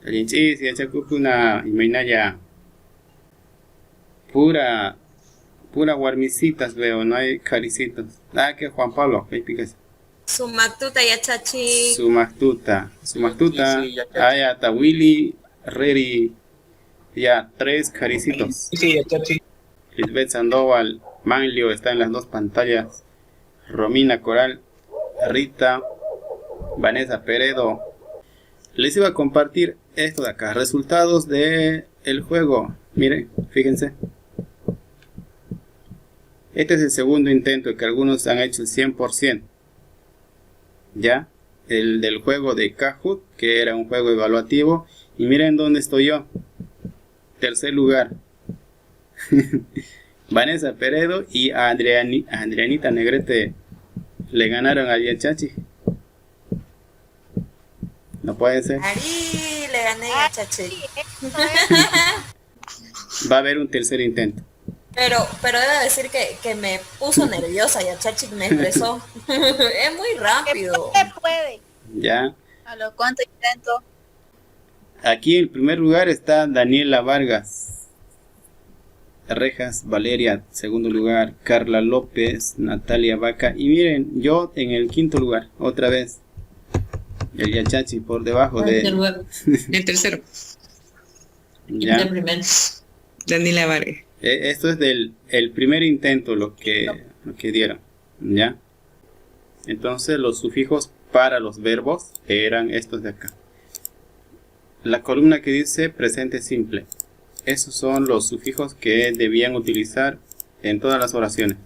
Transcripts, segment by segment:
Alinchi, si kuna imaginaya pura, pura guarmicitas veo, no hay caricitas. Ah, que Juan Pablo, ahí picas. Sumaktuta yachachi. Sumactuta, hay hasta Willy, Reri, ya, tres caricitos. Sí, Yachachi. Lisbeth Sandoval, Manlio está en las dos pantallas. Romina Coral, Rita, Vanessa Peredo. Les iba a compartir esto de acá, resultados de el juego. Miren, fíjense. Este es el segundo intento que algunos han hecho el 100%. Ya, el del juego de Kahoot, que era un juego evaluativo. Y miren dónde estoy yo. Tercer lugar. Vanessa Peredo y Adrianita Negrete le ganaron a Yachachi. No puede ser. Ari, le gané yachachi. Va a haber un tercer intento. Pero debo decir que me puso nerviosa, yachachi me estresó. Es muy rápido. Se puede. Ya. A lo cuánto intento. Aquí en primer lugar está Daniela Vargas. Rejas Valeria, segundo lugar. Carla López, Natalia Vaca. Y miren, yo en el quinto lugar, otra vez. El Yachachi por debajo de... El tercero. Ya. El primero. Daniela Vargas. Esto es del el primer intento lo que dieron. ¿Ya? Entonces los sufijos para los verbos eran estos de acá. La columna que dice presente simple. Esos son los sufijos que debían utilizar en todas las oraciones,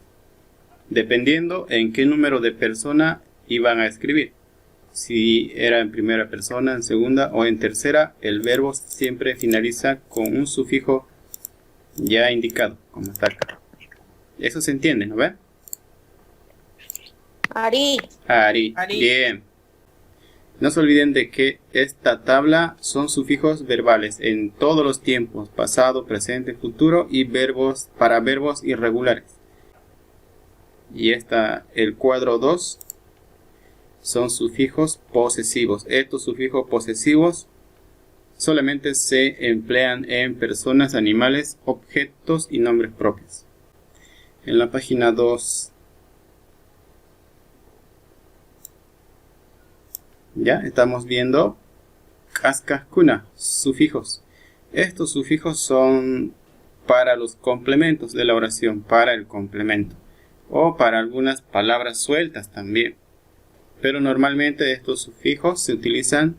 dependiendo en qué número de persona iban a escribir. Si era en primera persona, en segunda o en tercera, el verbo siempre finaliza con un sufijo ya indicado, como está acá. Eso se entiende, ¿no ven? Ari. Ari. Bien. No se olviden de que esta tabla son sufijos verbales en todos los tiempos, pasado, presente, futuro y verbos para verbos irregulares. Y el cuadro 2 son sufijos posesivos. Estos sufijos posesivos solamente se emplean en personas, animales, objetos y nombres propios. En la página 2 ya estamos viendo Kaskakuna, sufijos. Estos sufijos son para los complementos de la oración, para el complemento o para algunas palabras sueltas también. Pero normalmente estos sufijos se utilizan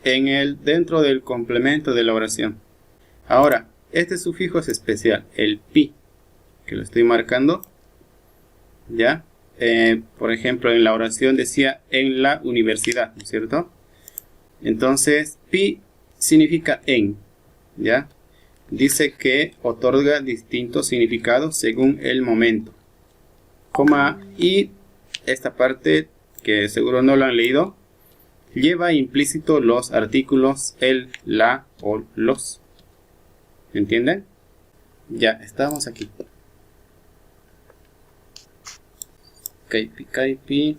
dentro del complemento de la oración. Ahora, este sufijo es especial, el pi, que lo estoy marcando, ¿ya? Por ejemplo, en la oración decía en la universidad, ¿no es cierto? Entonces, pi significa en, ¿ya? Dice que otorga distintos significados según el momento. Coma, y esta parte, que seguro no lo han leído, lleva implícito los artículos el, la o los. ¿Entienden? Ya, estamos aquí. Kaipi, kaipi.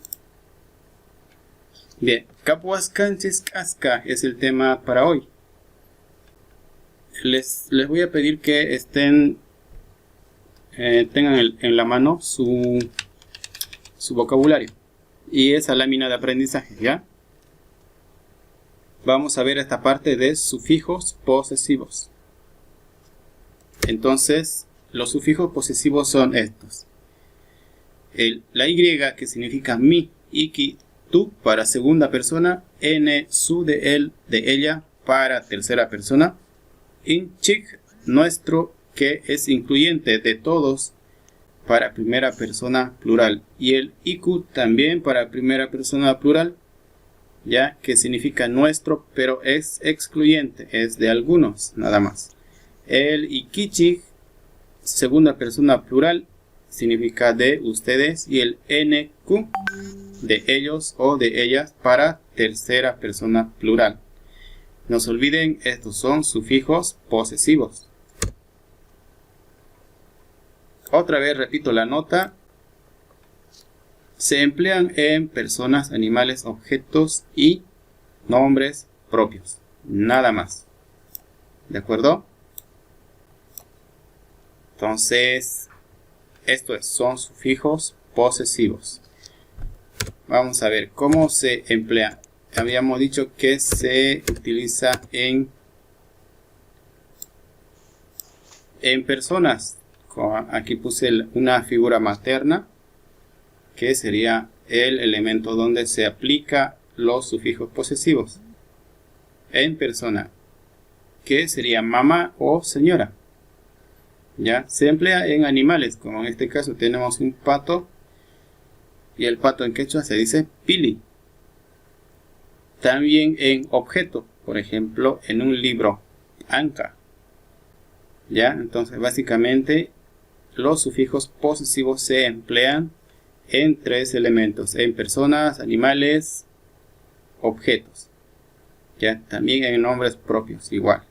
Bien, Capuascanches Casca es el tema para hoy. Les voy a pedir que tengan en la mano su vocabulario y esa lámina de aprendizaje, ¿ya? Vamos a ver esta parte de sufijos posesivos. Entonces, los sufijos posesivos son estos. La Y, que significa mi, iki, tú para segunda persona, n, su de él, de ella para tercera persona, inchik, nuestro, que es incluyente de todos para primera persona plural, y el iku también para primera persona plural, ya que significa nuestro, pero es excluyente, es de algunos nada más. El ikichi, segunda persona plural, significa de ustedes, y el nq de ellos o de ellas para tercera persona plural. No se olviden, estos son sufijos posesivos. Otra vez repito la nota. Se emplean en personas, animales, objetos y nombres propios. nada más. ¿De acuerdo? Entonces, son sufijos posesivos. Vamos a ver cómo se emplea. Habíamos dicho que se utiliza en personas. Aquí puse una figura materna, que sería el elemento donde se aplica los sufijos posesivos. En persona, que sería mamá o señora. ¿Ya? Se emplea en animales, como en este caso tenemos un pato, y el pato en quechua se dice pili. También en objeto, por ejemplo, en un libro, anca. ¿Ya? Entonces, básicamente, los sufijos posesivos se emplean en 3 elementos: en personas, animales, objetos. ¿Ya? También en nombres propios, igual.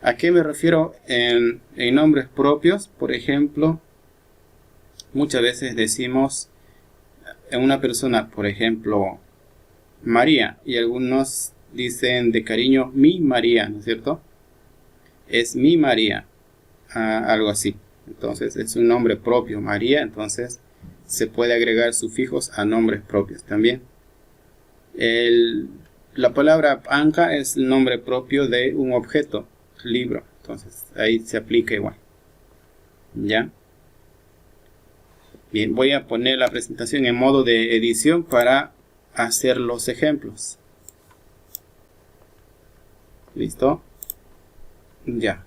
¿A qué me refiero en nombres propios? Por ejemplo, muchas veces decimos en una persona, por ejemplo, María, y algunos dicen de cariño mi María, ¿no es cierto? Es mi María, algo así. Entonces es un nombre propio, María, entonces se puede agregar sufijos a nombres propios también. La palabra anca es el nombre propio de un objeto, libro, entonces ahí se aplica igual. ¿Ya? Bien, voy a poner la presentación en modo de edición para hacer los ejemplos. ¿Listo? Ya.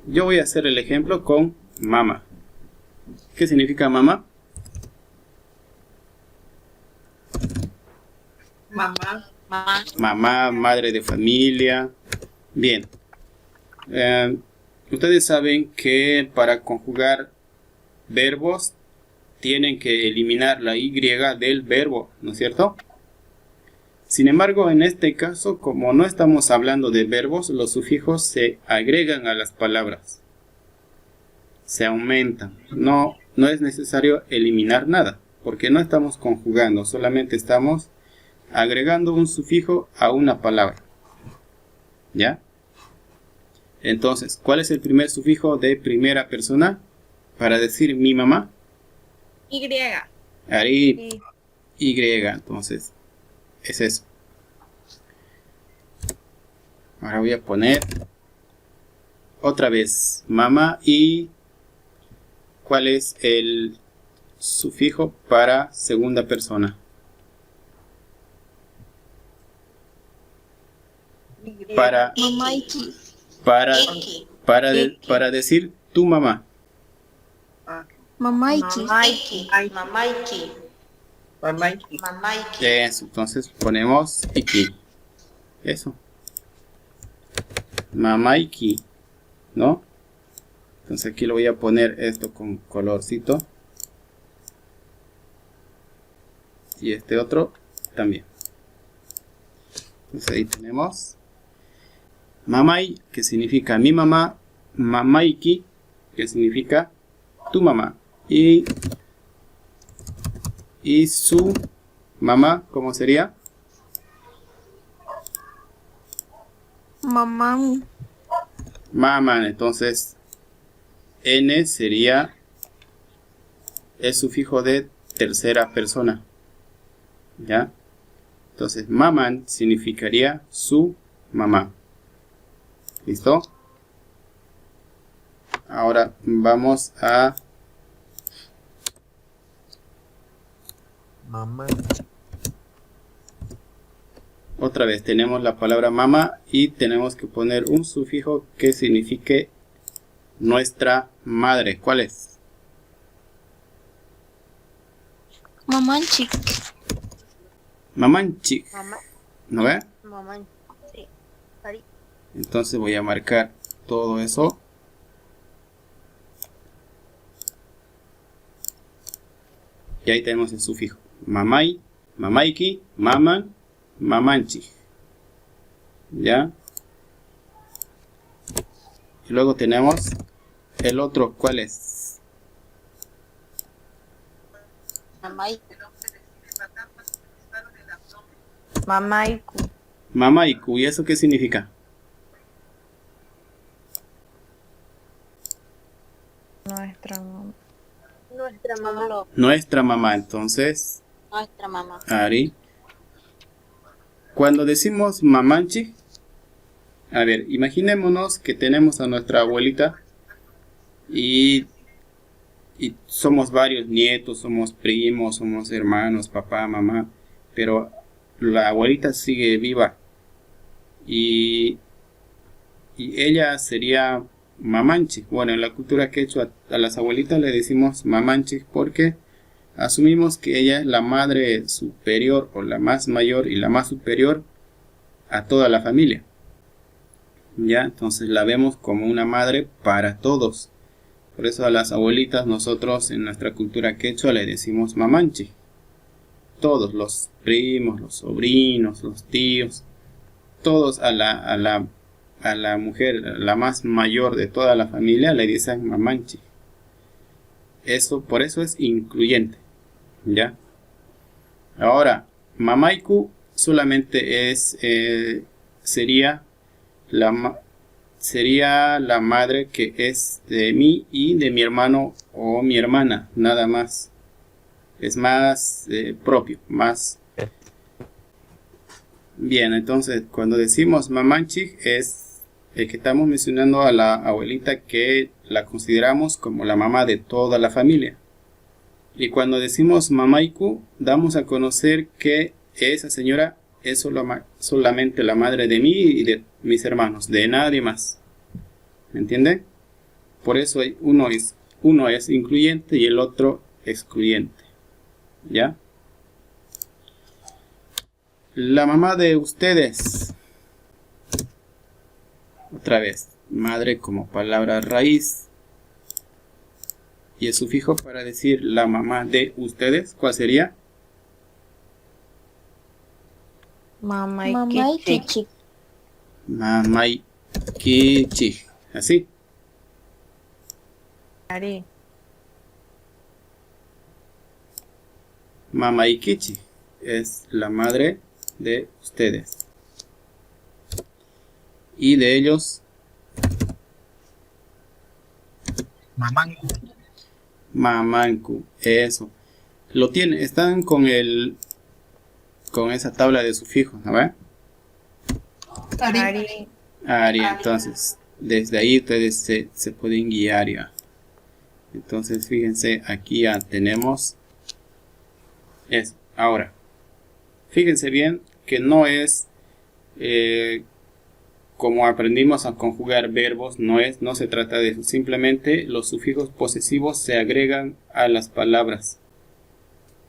Yo voy a hacer el ejemplo con mamá. ¿Qué significa mamá? Mamá. Mamá, madre de familia. Bien. Ustedes saben que para conjugar verbos tienen que eliminar la Y del verbo, ¿no es cierto? Sin embargo, en este caso, como no estamos hablando de verbos, los sufijos se agregan a las palabras. Se aumentan. No es necesario eliminar nada, porque no estamos conjugando, solamente estamos agregando un sufijo a una palabra. ¿Ya? Entonces, ¿cuál es el primer sufijo de primera persona para decir mi mamá? Y. Ahí, Y. Entonces, es eso. Ahora voy a poner otra vez mamá. Y ¿cuál es el sufijo para segunda persona? Para decir tu mamá. Mamaiki. Eso, entonces ponemos iki. Eso. Mamaiki. ¿No? Entonces aquí lo voy a poner esto con colorcito. Y este otro también. Entonces ahí tenemos mamai, que significa mi mamá. Mamaiki, que significa tu mamá. Y su mamá, ¿cómo sería? Mamán. Maman. Entonces N sería el sufijo de tercera persona. ¿Ya? Entonces maman significaría su mamá. ¿Listo? Ahora vamos a Mamá. otra vez. Tenemos la palabra mamá y tenemos que poner un sufijo que signifique nuestra madre. ¿Cuál es? Mamanchik. Mamanchik. Mamá. ¿No ve? Mamá. Sí. Ahí. Entonces voy a marcar todo eso. Y ahí tenemos el sufijo. Mamai, mamaiki, maman, mamanchi. ¿Ya? Y luego tenemos el otro. ¿Cuál es? Mamá. Mamaiku. Mamaiku, ¿y eso qué significa? Nuestra mamá. Nuestra mamá. Nuestra mamá. Entonces, Nuestra mamá. Ari. Cuando decimos mamanchi, a ver, imaginémonos que tenemos a nuestra abuelita y somos varios nietos, somos primos, somos hermanos, papá, mamá, pero la abuelita sigue viva y ella sería mamanchi. Bueno, en la cultura quechua a las abuelitas le decimos mamanchi porque asumimos que ella es la madre superior o la más mayor y la más superior a toda la familia. Ya, entonces la vemos como una madre para todos. Por eso a las abuelitas nosotros en nuestra cultura quechua le decimos mamanchi. Todos, los primos, los sobrinos, los tíos, todos a la mujer, la más mayor de toda la familia, le dicen mamanchi. Eso, por eso es incluyente. ¿Ya? Ahora, mamaiku solamente sería la madre que es de mí y de mi hermano o mi hermana, nada más. Es más propio, más... Bien, entonces cuando decimos mamanchi es que estamos mencionando a la abuelita que la consideramos como la mamá de toda la familia. Y cuando decimos mamaiku, damos a conocer que esa señora es solamente la madre de mí y de mis hermanos, de nadie más. ¿Me entienden? Por eso uno es incluyente y el otro excluyente. ¿Ya? La mamá de ustedes. Otra vez, madre como palabra raíz. Y el sufijo para decir la mamá de ustedes, ¿cuál sería? Mamaikichi. Mamaikichi. ¿Así? Ari. Mamaikichi es la madre de ustedes. Y de ellos, Mamanku. mamanku. Eso. Lo tienen, están con esa tabla de sufijos, ¿no ve? Ari. Ari, entonces, desde ahí ustedes se pueden guiar ya. Entonces, fíjense, aquí ya tenemos eso. Ahora, fíjense bien que no es como aprendimos a conjugar verbos, no se trata de eso. Simplemente los sufijos posesivos se agregan a las palabras.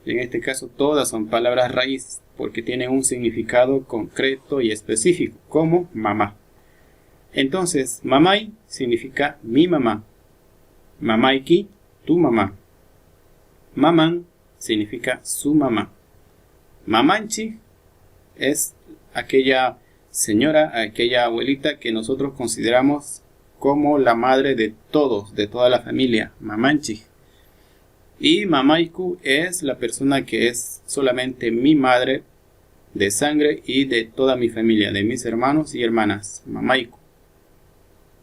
En este caso todas son palabras raíz porque tienen un significado concreto y específico, como mamá. Entonces, mamai significa mi mamá. Mamaiki, tu mamá. Maman significa su mamá. Mamanchi es aquella señora, aquella abuelita que nosotros consideramos como la madre de todos, de toda la familia. Mamanchi. Y mamaiku es la persona que es solamente mi madre de sangre y de toda mi familia, de mis hermanos y hermanas. Mamaiku.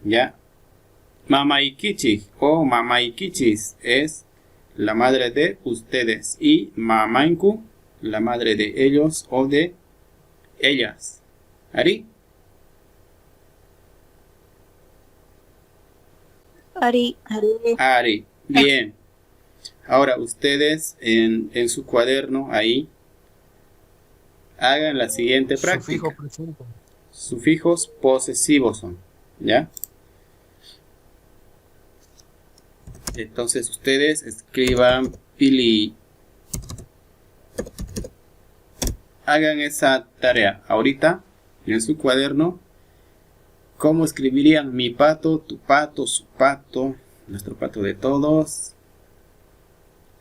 ¿Ya? Mamaikichi o mamaikichis es la madre de ustedes. Y mamainku, la madre de ellos o de ellas. ¿Ari? Ari. Ari. Bien. Ahora ustedes en su cuaderno ahí hagan la siguiente práctica. Sufijo presente. Sufijos posesivos son, ¿ya? Entonces ustedes escriban pili. Hagan esa tarea ahorita en su cuaderno. ¿Cómo escribirían mi pato, tu pato, su pato, nuestro pato de todos?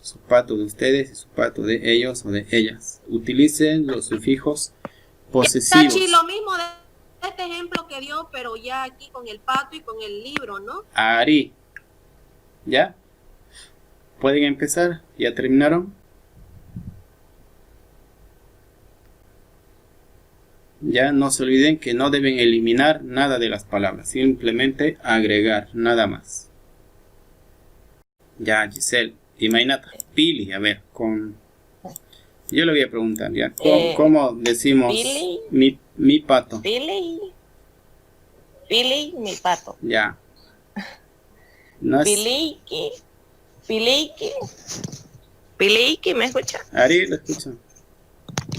Su pato de ustedes y su pato de ellos o de ellas. Utilicen los sufijos posesivos. Tachi, lo mismo de este ejemplo que dio, pero ya aquí con el pato y con el libro, ¿no? Ari. ¿Ya? ¿Pueden empezar? ¿Ya terminaron? Ya no se olviden que no deben eliminar nada de las palabras, simplemente agregar, nada más. Ya, Giselle y Mainata. Pili, a ver, yo le voy a preguntar, ¿ya? ¿Cómo decimos Pili. mi pato? Pili, mi pato. Ya. No es... Piliki, ¿me escucha? Ari, lo escucho.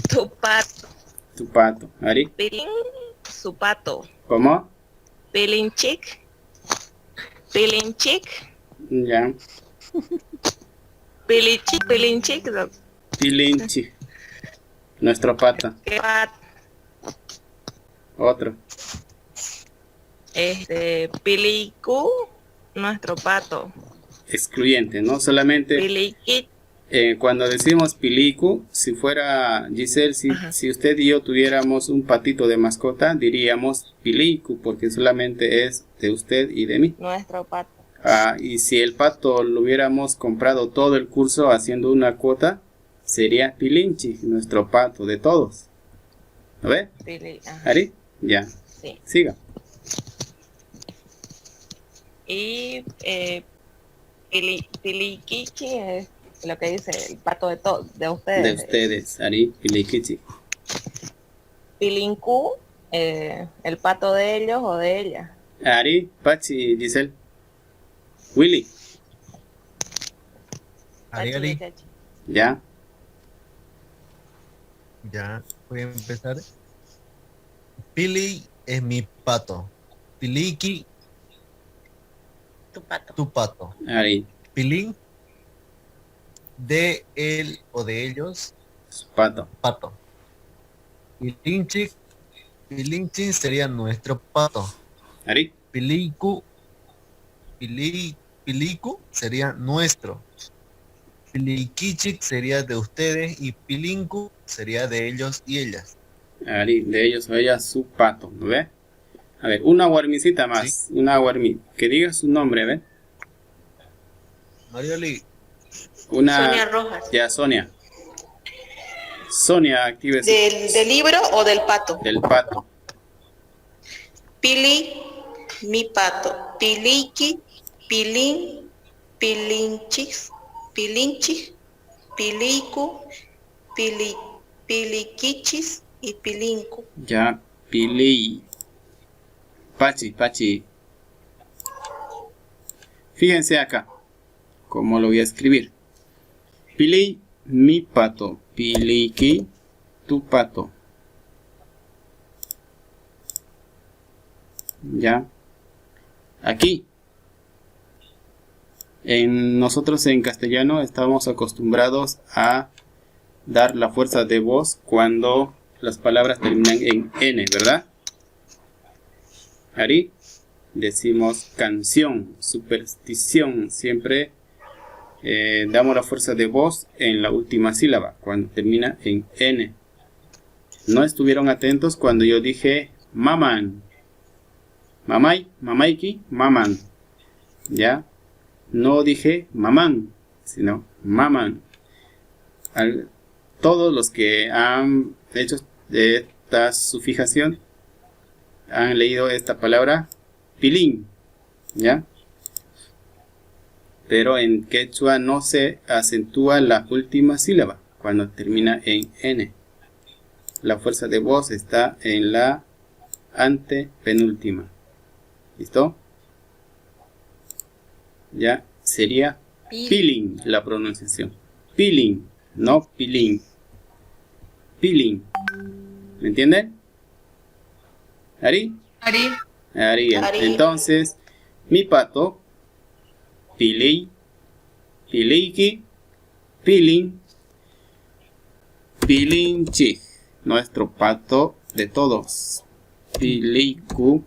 Tu pato. Tu pato. Ari. Pilín, su pato. ¿Cómo? Pilinchic. Ya. Pilinchic. Pilinchi. Nuestro pato. ¿Qué pato? Otro. Pilicu, nuestro pato. Excluyente, ¿no? Solamente Piliqui. cuando decimos pilicu, si fuera Giselle, si usted y yo tuviéramos un patito de mascota, diríamos pilicu, porque solamente es de usted y de mí. Nuestro pato. Y si el pato lo hubiéramos comprado todo el curso haciendo una cuota, sería pilinchi, nuestro pato de todos. ¿Lo ve? ¿Ari? Ya. Sí. Siga. Y Piliquichi es lo que dice el pato de ustedes. De ustedes, Ari, piliquichi. Pilinku, el pato de ellos o de ella. Ari, Pachi, Giselle. Willy. Ari. Ya. Ya, voy a empezar. Pili es mi pato. Piliki, tu pato. Ari, Pilín, de él o de ellos, su pato. pato. Pilinchi sería nuestro pato. Ari, Piliku sería nuestro. Pilikichik sería de ustedes y Pilinku sería de ellos y ellas. Ari, de ellos o ella, su pato, ¿no ve? A ver, una guarmicita más, una guarmi. Que diga su nombre, ¿ve? Marioli, Sonia Rojas. Ya, Sonia. Sonia, actívese. ¿Del libro o del pato? Del pato. Pili, mi pato. Piliki, pilín, pilinchis, pilinchi, piliku, piliquichis y pilinku. Ya, Pili. Pachi. Fíjense acá. ¿Cómo lo voy a escribir? Pili, mi pato. Piliki, tu pato. Ya. Aquí. Nosotros en castellano estamos acostumbrados a dar la fuerza de voz cuando las palabras terminan en N, ¿verdad? Ari, decimos canción, superstición, siempre damos la fuerza de voz en la última sílaba, cuando termina en N. No estuvieron atentos cuando yo dije maman, mamay, mamaiki, maman, ¿ya? No dije mamán, sino maman. Todos los que han hecho esta sufijación han leído esta palabra pilín, ¿ya? Pero en quechua no se acentúa la última sílaba cuando termina en N. La fuerza de voz está en la antepenúltima. ¿Listo? Ya sería peeling la pronunciación. Peeling, no pilín. Peeling. ¿Me entienden? ¿Ari? Ari. Entonces, mi pato, pili, piliki, pilín, pilinchi. Nuestro pato de todos. Piliku.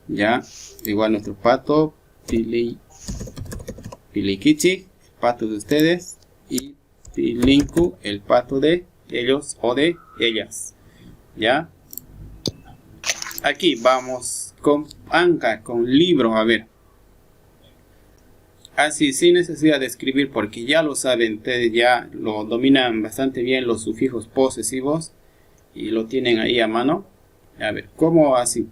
Ya, igual nuestro pato, pilikichi, pato de ustedes, y pilinku, el pato de ellos o de ellas. Ya. Aquí vamos con Anka, con libro, a ver. Así, sin necesidad de escribir, porque ya lo saben, ustedes ya lo dominan bastante bien los sufijos posesivos y lo tienen ahí a mano. A ver, ¿cómo así?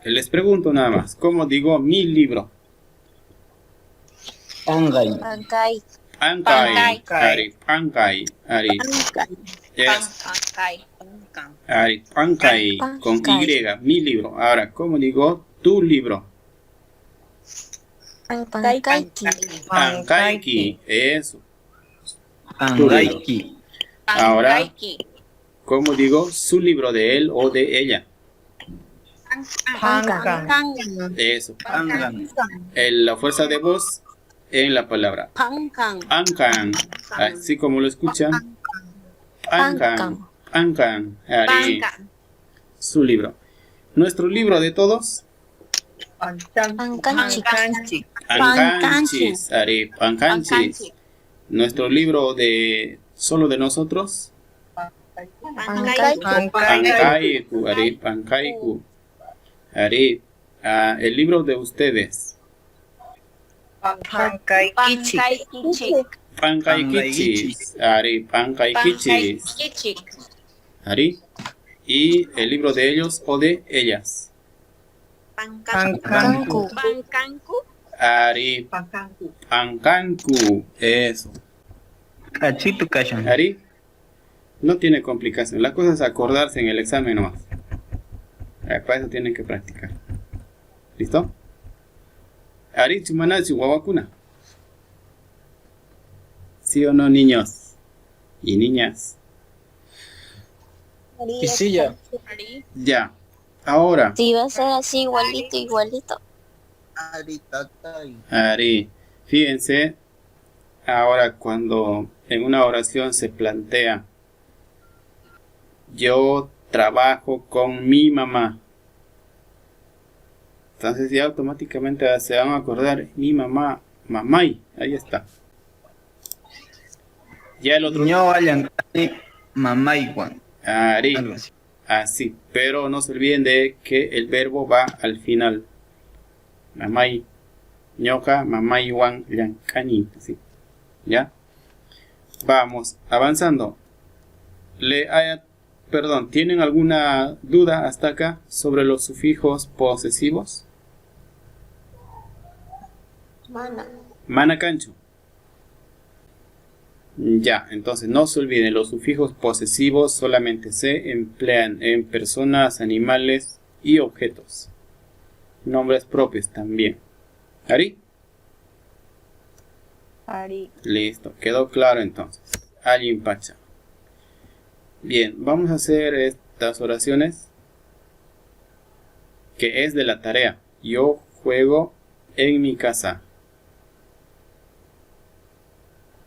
Les pregunto nada más, ¿cómo digo mi libro? Angay. Ancay. Ankai, Ari, Ankai, Ari. Yes. Ari, Ankai, con Y, mi libro. Ahora, ¿cómo digo tu libro? Ancaiki. Ankaiki, eso. Angayki. Ahora, ¿cómo digo su libro de él o de ella? Eso. Angan. La fuerza de voz en la palabra. Ankan. Así como lo escuchan. Ankan. Ankan. Ari. Su libro. Nuestro libro de todos. Ancanchi. Ancanchis. Ari. Ancanchis. Nuestro libro de solo de nosotros. Pankaiku. Ari. Pankaiku. Ari. El libro de ustedes. Pankaikichis. Ari. Pankaikichis. Ari. Y el libro de ellos o de ellas. Pancancu. Ari. Pancancu. Eso. Achito kashan. Ari. No tiene complicación. La cosa es acordarse en el examen nomás. Para eso tienen que practicar. ¿Listo? Ari chumanachi wawakuna. ¿Sí o no, niños? Y niñas. Y sí, ya. Ya. Ahora. Sí, va a ser así, igualito. Ari. Fíjense. Ahora cuando en una oración se plantea: yo trabajo con mi mamá. Entonces ya automáticamente se van a acordar mi mamá, mamay, ahí está. Ya el otro. No vayan mamá igual. Ari. Así, pero no se olviden de que el verbo va al final. Mamay, ñoka, mamay, wan, yankani, así. ¿Ya? Vamos avanzando. Perdón, ¿tienen alguna duda hasta acá sobre los sufijos posesivos? Mana cancho. Ya, entonces no se olviden, los sufijos posesivos solamente se emplean en personas, animales y objetos. Nombres propios también. ¿Ari? Ari. Listo, quedó claro entonces. Alguien pacha. Bien, vamos a hacer estas oraciones que es de la tarea. Yo juego en mi casa.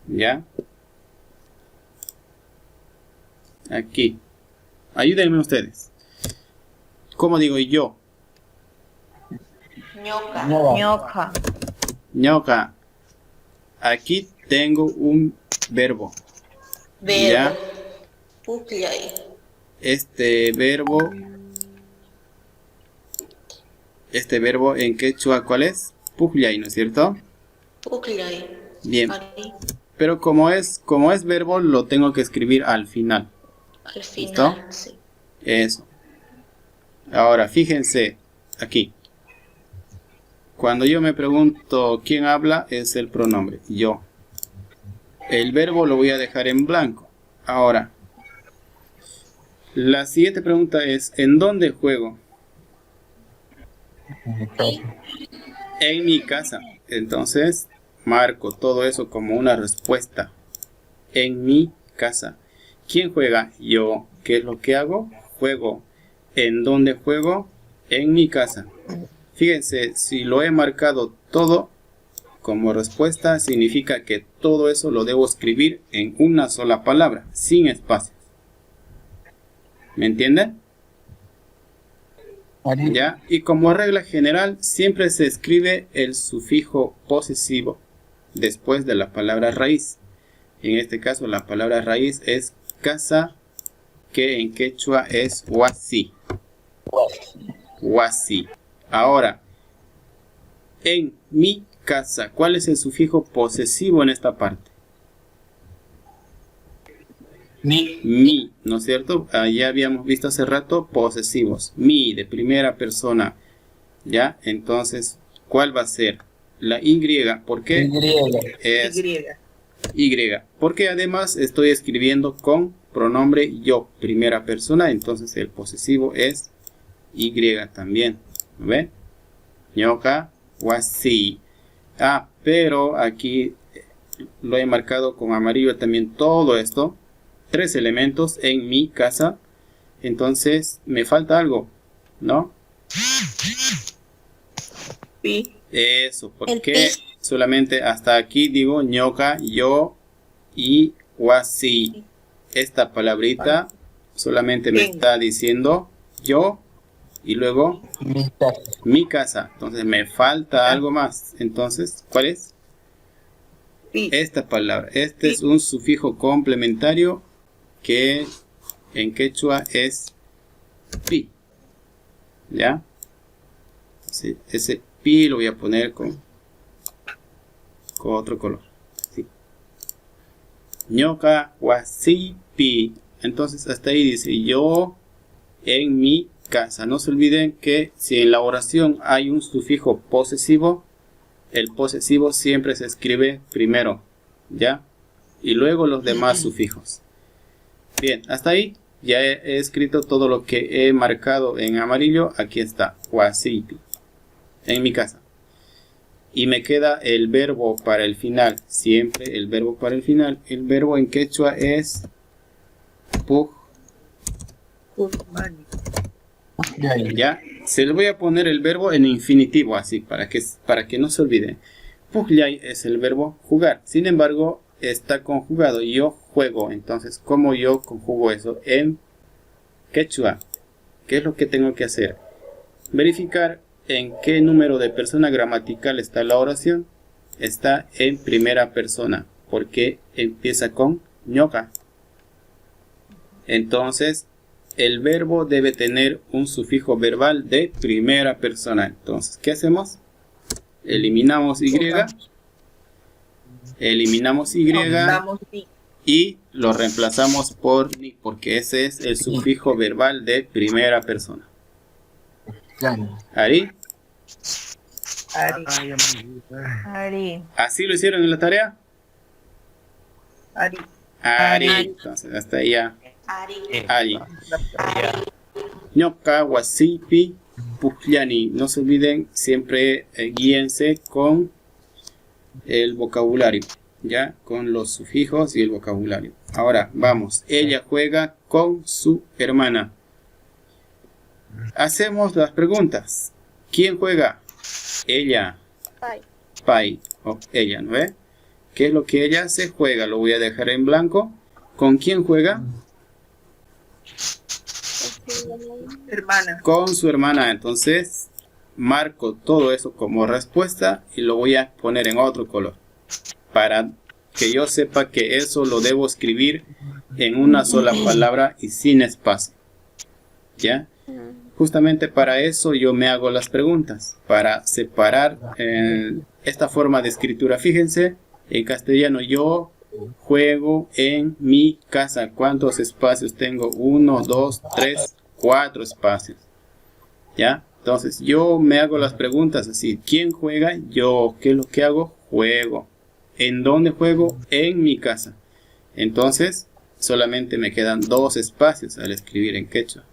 ¿Ya? Aquí. Ayúdenme ustedes. ¿Cómo digo yo? Ñoca. Ñoca. Aquí tengo un verbo. ¿Ya? Este verbo en quechua, ¿cuál es? Pujllay, ¿no es cierto? Bien. Pero como es verbo, lo tengo que escribir al final. ¿Listo? Sí. Eso. Ahora, fíjense aquí. Cuando yo me pregunto quién habla, es el pronombre, yo. El verbo lo voy a dejar en blanco. Ahora, la siguiente pregunta es, ¿en dónde juego? En mi casa. Entonces, marco todo eso como una respuesta. En mi casa. ¿Quién juega? Yo. ¿Qué es lo que hago? Juego. ¿En dónde juego? En mi casa. Fíjense, si lo he marcado todo como respuesta, significa que todo eso lo debo escribir en una sola palabra, sin espacios. ¿Me entienden? ¿Ya? Y como regla general, siempre se escribe el sufijo posesivo después de la palabra raíz. En este caso, la palabra raíz es casa, que en quechua es huasi. Huasi. Ahora, en mi casa. ¿Cuál es el sufijo posesivo en esta parte? Mi, ¿no es cierto? Ya habíamos visto hace rato posesivos. Mi, de primera persona. ¿Ya? Entonces, ¿cuál va a ser? La Y. ¿Por qué? Es Y. Porque además estoy escribiendo con pronombre yo, primera persona. Entonces, el posesivo es Y también. ¿Ve? Ñoka, wasi. Ah, pero aquí lo he marcado con amarillo también todo esto. 3 elementos en mi casa. Entonces me falta algo, ¿no? Pi. Eso, El porque pi. solamente hasta aquí digo ñoka, yo y wasi. Esta palabrita solamente me está diciendo yo y luego mi casa. Entonces me falta algo más. Entonces, ¿cuál es? Pi. Esta palabra. Este es un sufijo complementario que en quechua es pi. ¿Ya? Sí, ese pi lo voy a poner con otro color. ¿Sí? Ñoka wasi pi. Entonces hasta ahí dice yo en mi casa. No se olviden que si en la oración hay un sufijo posesivo, el posesivo siempre se escribe primero, ¿ya? Y luego los demás sufijos. Bien, hasta ahí ya he escrito todo lo que he marcado en amarillo. Aquí está, wasipi, en mi casa. Y me queda el verbo para el final, siempre el verbo para el final. El verbo en quechua es puj. Ya, se le voy a poner el verbo en infinitivo así para que no se olviden. Pujlay es el verbo jugar. Sin embargo, está conjugado. Yo juego. Entonces, ¿cómo yo conjugo eso en quechua? ¿Qué es lo que tengo que hacer? Verificar en qué número de persona gramatical está la oración. Está en primera persona, porque empieza con ñoka. Entonces, el verbo debe tener un sufijo verbal de primera persona. Entonces, ¿qué hacemos? Eliminamos Y. Eliminamos Y y lo reemplazamos por ni, porque ese es el sufijo verbal de primera persona. ¿Ari? Ari. ¿Así lo hicieron en la tarea? Ari. Entonces, hasta ahí ya. Ari. Ñoka, wasipi, pujllani. No se olviden, siempre guíense con el vocabulario, ya, con los sufijos y el vocabulario. Ahora, vamos. Ella juega con su hermana. Hacemos las preguntas. ¿Quién juega? Ella. Pai. O ella, ¿no ve? ¿Qué es lo que ella hace? Juega. Lo voy a dejar en blanco. ¿Con quién juega? Hermana. Con su hermana. Entonces, marco todo eso como respuesta y lo voy a poner en otro color. Para que yo sepa que eso lo debo escribir en una sola palabra y sin espacio. ¿Ya? Justamente para eso yo me hago las preguntas. Para separar esta forma de escritura. Fíjense, en castellano yo juego en mi casa. ¿Cuántos espacios tengo? 1, 2, 3, 4 espacios. ¿Ya? Entonces yo me hago las preguntas así. ¿Quién juega? Yo. ¿Qué es lo que hago? Juego. ¿En dónde juego? En mi casa. Entonces solamente me quedan 2 espacios al escribir en quechua.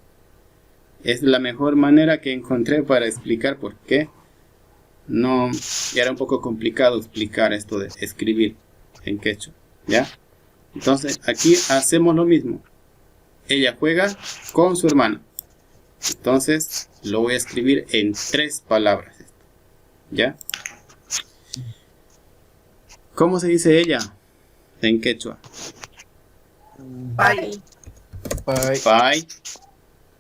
Es la mejor manera que encontré para explicar por qué no era un poco complicado explicar esto de escribir en quechua. ¿Ya? Entonces aquí hacemos lo mismo. Ella juega con su hermana. Entonces lo voy a escribir en 3 palabras. ¿Ya? ¿Cómo se dice ella en quechua? Pai. Pai.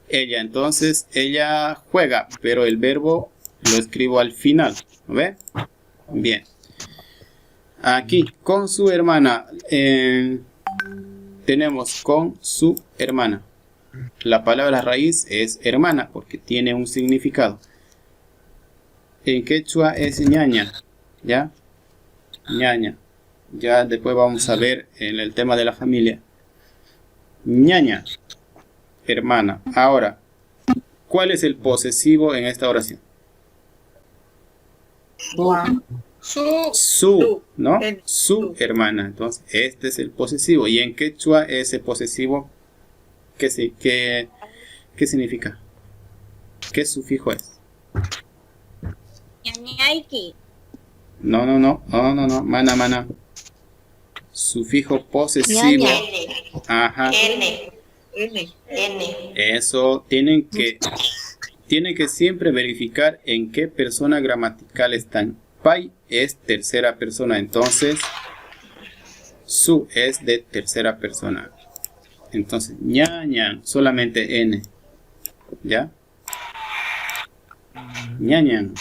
Ella, entonces ella juega, pero el verbo lo escribo al final. ¿Lo ve? Bien. Aquí, con su hermana. Tenemos con su hermana. La palabra raíz es hermana porque tiene un significado. En quechua es ñaña. ¿Ya? Ñaña. Ya después vamos a ver en el tema de la familia. Ñaña, hermana. Ahora, ¿cuál es el posesivo en esta oración? Su, ¿no? Su hermana. Entonces, este es el posesivo. Y en quechua ese posesivo, ¿qué significa? ¿Qué sufijo es? No, mana. Sufijo posesivo. Ajá. N. Eso tienen que siempre verificar en qué persona gramatical están. Pai es tercera persona, entonces su es de tercera persona. Entonces, ñañan, solamente N. ¿Ya? Ñañan.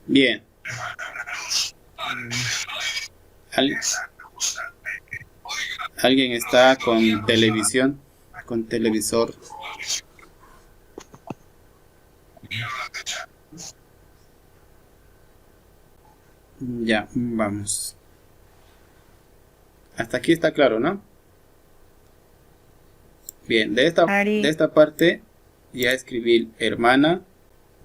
Bien. ¿Alguien está con televisión? ¿Con televisor? Ya, vamos. Hasta aquí está claro, ¿no? Bien, de esta parte ya escribí hermana,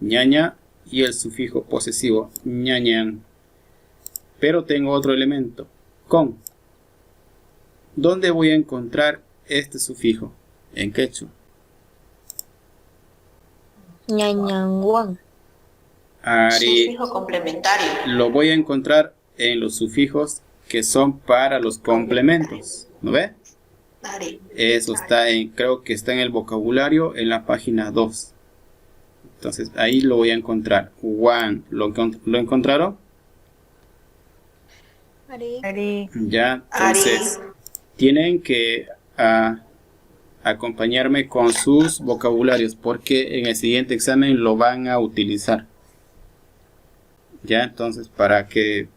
ñaña y el sufijo posesivo, ñañan. Pero tengo otro elemento, con. ¿Dónde voy a encontrar este sufijo? En quechua. Ñañanguan. Ari, Sufijo complementario. lo voy a encontrar en los sufijos que son para los complementos. ¿No ve? Ari. Eso está creo que está en el vocabulario en la página 2. Entonces ahí lo voy a encontrar. One. ¿Lo encontraron? Ari. Ya, entonces tienen que acompañarme con sus vocabularios porque en el siguiente examen lo van a utilizar. Ya, entonces para que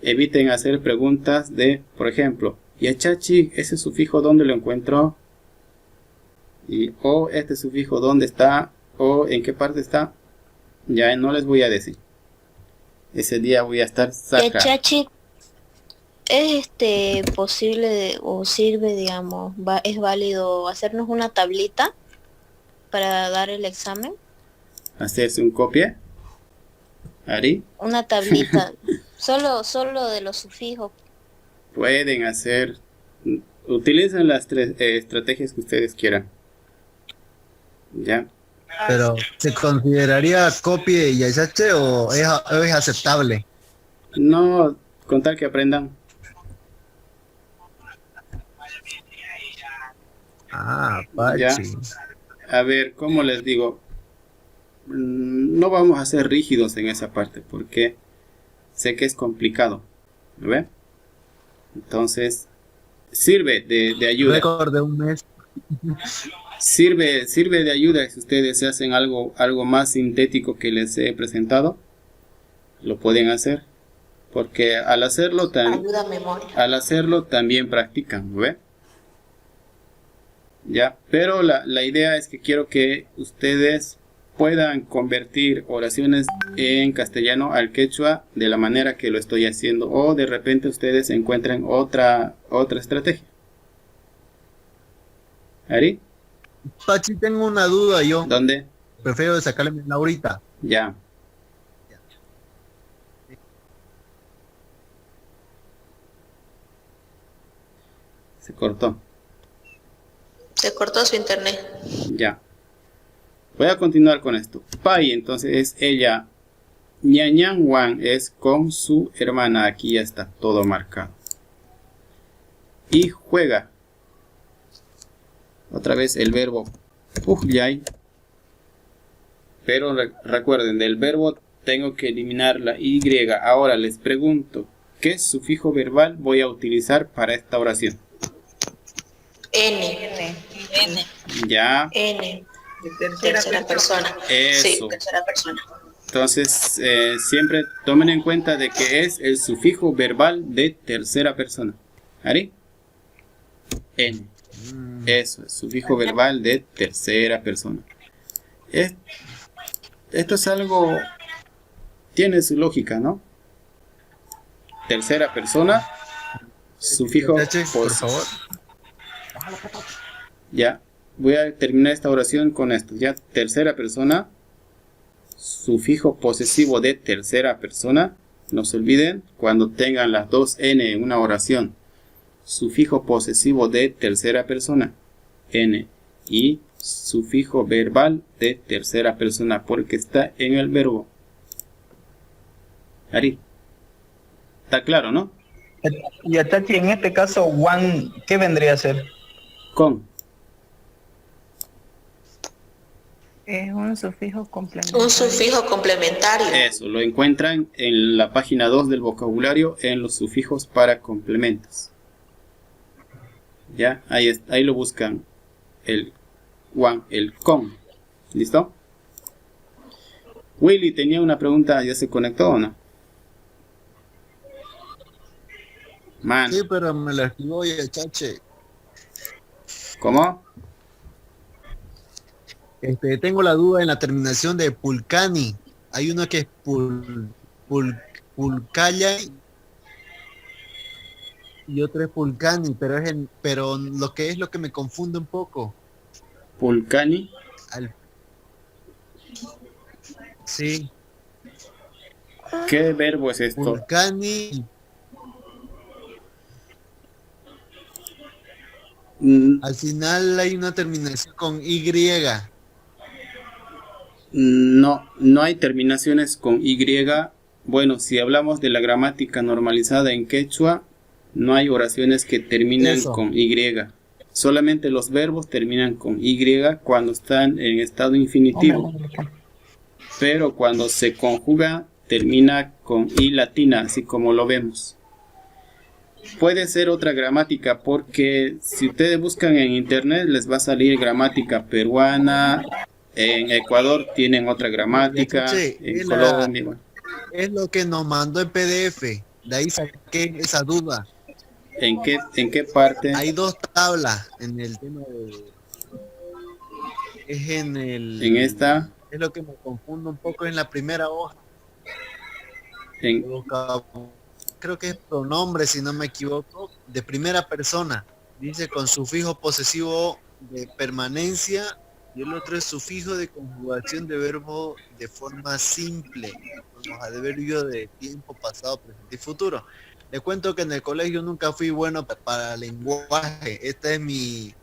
eviten hacer preguntas de, por ejemplo, ¿y a Chachi ese sufijo dónde lo encuentro? O este sufijo dónde está, o en qué parte está. Ya no les voy a decir. Ese día voy a estar saca. Chachi es posible o sirve, digamos, es válido hacernos una tablita para dar el examen. Hacerse un copia. Ari. Una tablita, solo de los sufijos. Pueden hacer, utilicen las tres estrategias que ustedes quieran. Ya. Pero, ¿se consideraría copia y yachache o es aceptable? No, con tal que aprendan. Ah, Ya. pachi. A ver, ¿cómo les digo? No vamos a ser rígidos en esa parte porque sé que es complicado. ¿Lo ven? Entonces, sirve de ayuda. Récord de un mes. Sirve de ayuda si ustedes hacen algo más sintético que les he presentado. Lo pueden hacer. Porque al hacerlo, Ayuda a memoria. también practican. ¿Lo ven? Ya, pero la idea es que quiero que ustedes puedan convertir oraciones en castellano al quechua de la manera que lo estoy haciendo, o de repente ustedes encuentren otra estrategia. ¿Ari? Pachi, tengo una duda yo. ¿Dónde? Prefiero sacarle ahorita. Ya. Se cortó. Se cortó su internet. Ya. Voy a continuar con esto. Pai, entonces es ella. Ñañanguan es con su hermana. Aquí ya está todo marcado. Y juega. Otra vez el verbo puhyay. Pero recuerden, del verbo tengo que eliminar la Y. Ahora les pregunto, ¿qué sufijo verbal voy a utilizar para esta oración? N. Ya. N. De Tercera persona. Eso. Sí, tercera persona. Entonces, siempre tomen en cuenta de que es el sufijo verbal de tercera persona. ¿Ari? N. Eso es, sufijo verbal de tercera persona. esto es algo, tiene su lógica, ¿no? Tercera persona, sufijo Por favor. Ya, voy a terminar esta oración con esto. Ya, tercera persona, sufijo posesivo de tercera persona. No se olviden, cuando tengan las dos N en una oración, sufijo posesivo de tercera persona, N, y sufijo verbal de tercera persona, porque está en el verbo. Ari, está claro, ¿no? Y Atachi, en este caso, one, ¿qué vendría a ser? Con. Es un sufijo complementario. Un sufijo complementario. Eso, lo encuentran en la página 2 del vocabulario, en los sufijos para complementos. Ya, ahí lo buscan. El one, el con. ¿Listo? Willy tenía una pregunta, ¿ya se conectó o no? Man, Sí, pero me la escribió ya, chache. ¿cómo? Tengo la duda en la terminación de pulcani. Hay una que es pulcaya y otra es pulcani, pero lo que me confunde un poco. Pulcani. Sí, ¿Qué verbo es esto? pulcani. Al final hay una terminación con Y. No hay terminaciones con Y. Bueno, si hablamos de la gramática normalizada en quechua, no hay oraciones que terminan Eso. con Y. Solamente los verbos terminan con Y cuando están en estado infinitivo. Pero cuando se conjuga, termina con I latina, así como lo vemos. Puede ser otra gramática, porque si ustedes buscan en internet les va a salir gramática peruana. En Ecuador tienen otra gramática, Sí, en es Colombia igual. Es lo que nos mandó el PDF. De ahí saqué esa duda. ¿En qué parte? Hay dos tablas en el tema de... Es En esta, Es lo que me confundo un poco en la primera hoja. en, Creo que es pronombre, si no me equivoco, de primera persona. Dice con sufijo posesivo de permanencia y el otro es sufijo de conjugación de verbo de forma simple, con los adverbios de tiempo pasado, presente y futuro. Le cuento que en el colegio nunca fui bueno para lenguaje. Esta es mi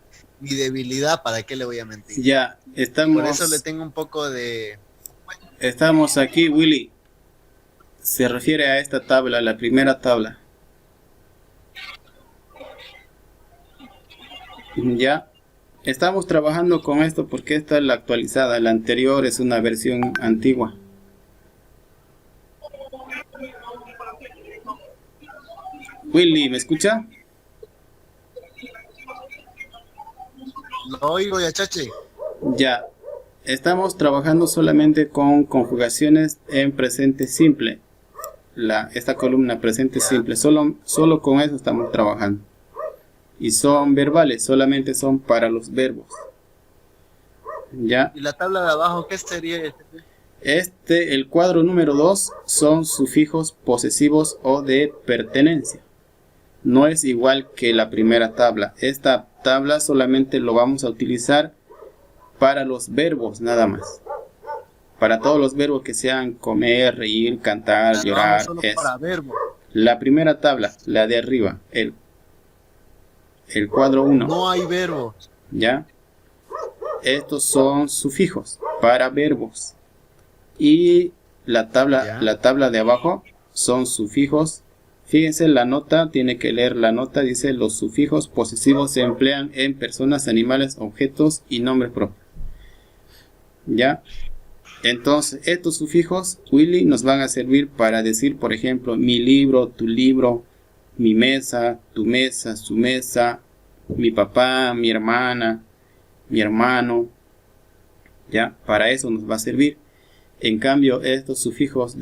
debilidad, ¿para qué le voy a mentir? ya, Por eso le tengo un poco de... estamos aquí, Willy. Se refiere a esta tabla, la primera tabla. Ya, estamos trabajando con esto porque esta es la actualizada, la anterior es una versión antigua. Willy, ¿me escucha? Lo oigo ya, chache. Ya, estamos trabajando solamente con conjugaciones en presente simple. Esta columna presente simple, solo con eso estamos trabajando. Y son verbales, solamente son para los verbos. Ya, ¿Y la tabla de abajo qué sería? el cuadro número 2 son sufijos posesivos o de pertenencia. No es igual que la primera tabla. Esta tabla solamente lo vamos a utilizar para los verbos nada más. Para todos los verbos que sean comer, reír, cantar, llorar. Solo Eso. para verbo. La primera tabla, la de arriba, el cuadro 1. No hay verbos. ¿Ya? Estos son sufijos para verbos. Y la tabla de abajo son sufijos. Fíjense la nota, tiene que leer la nota, dice los sufijos posesivos se emplean en personas, animales, objetos y nombres propios. ¿Ya? Entonces, estos sufijos, Willy, nos van a servir para decir, por ejemplo, mi libro, tu libro, mi mesa, tu mesa, su mesa, mi papá, mi hermana, mi hermano. ¿Ya? Para eso nos va a servir. En cambio, estos sufijos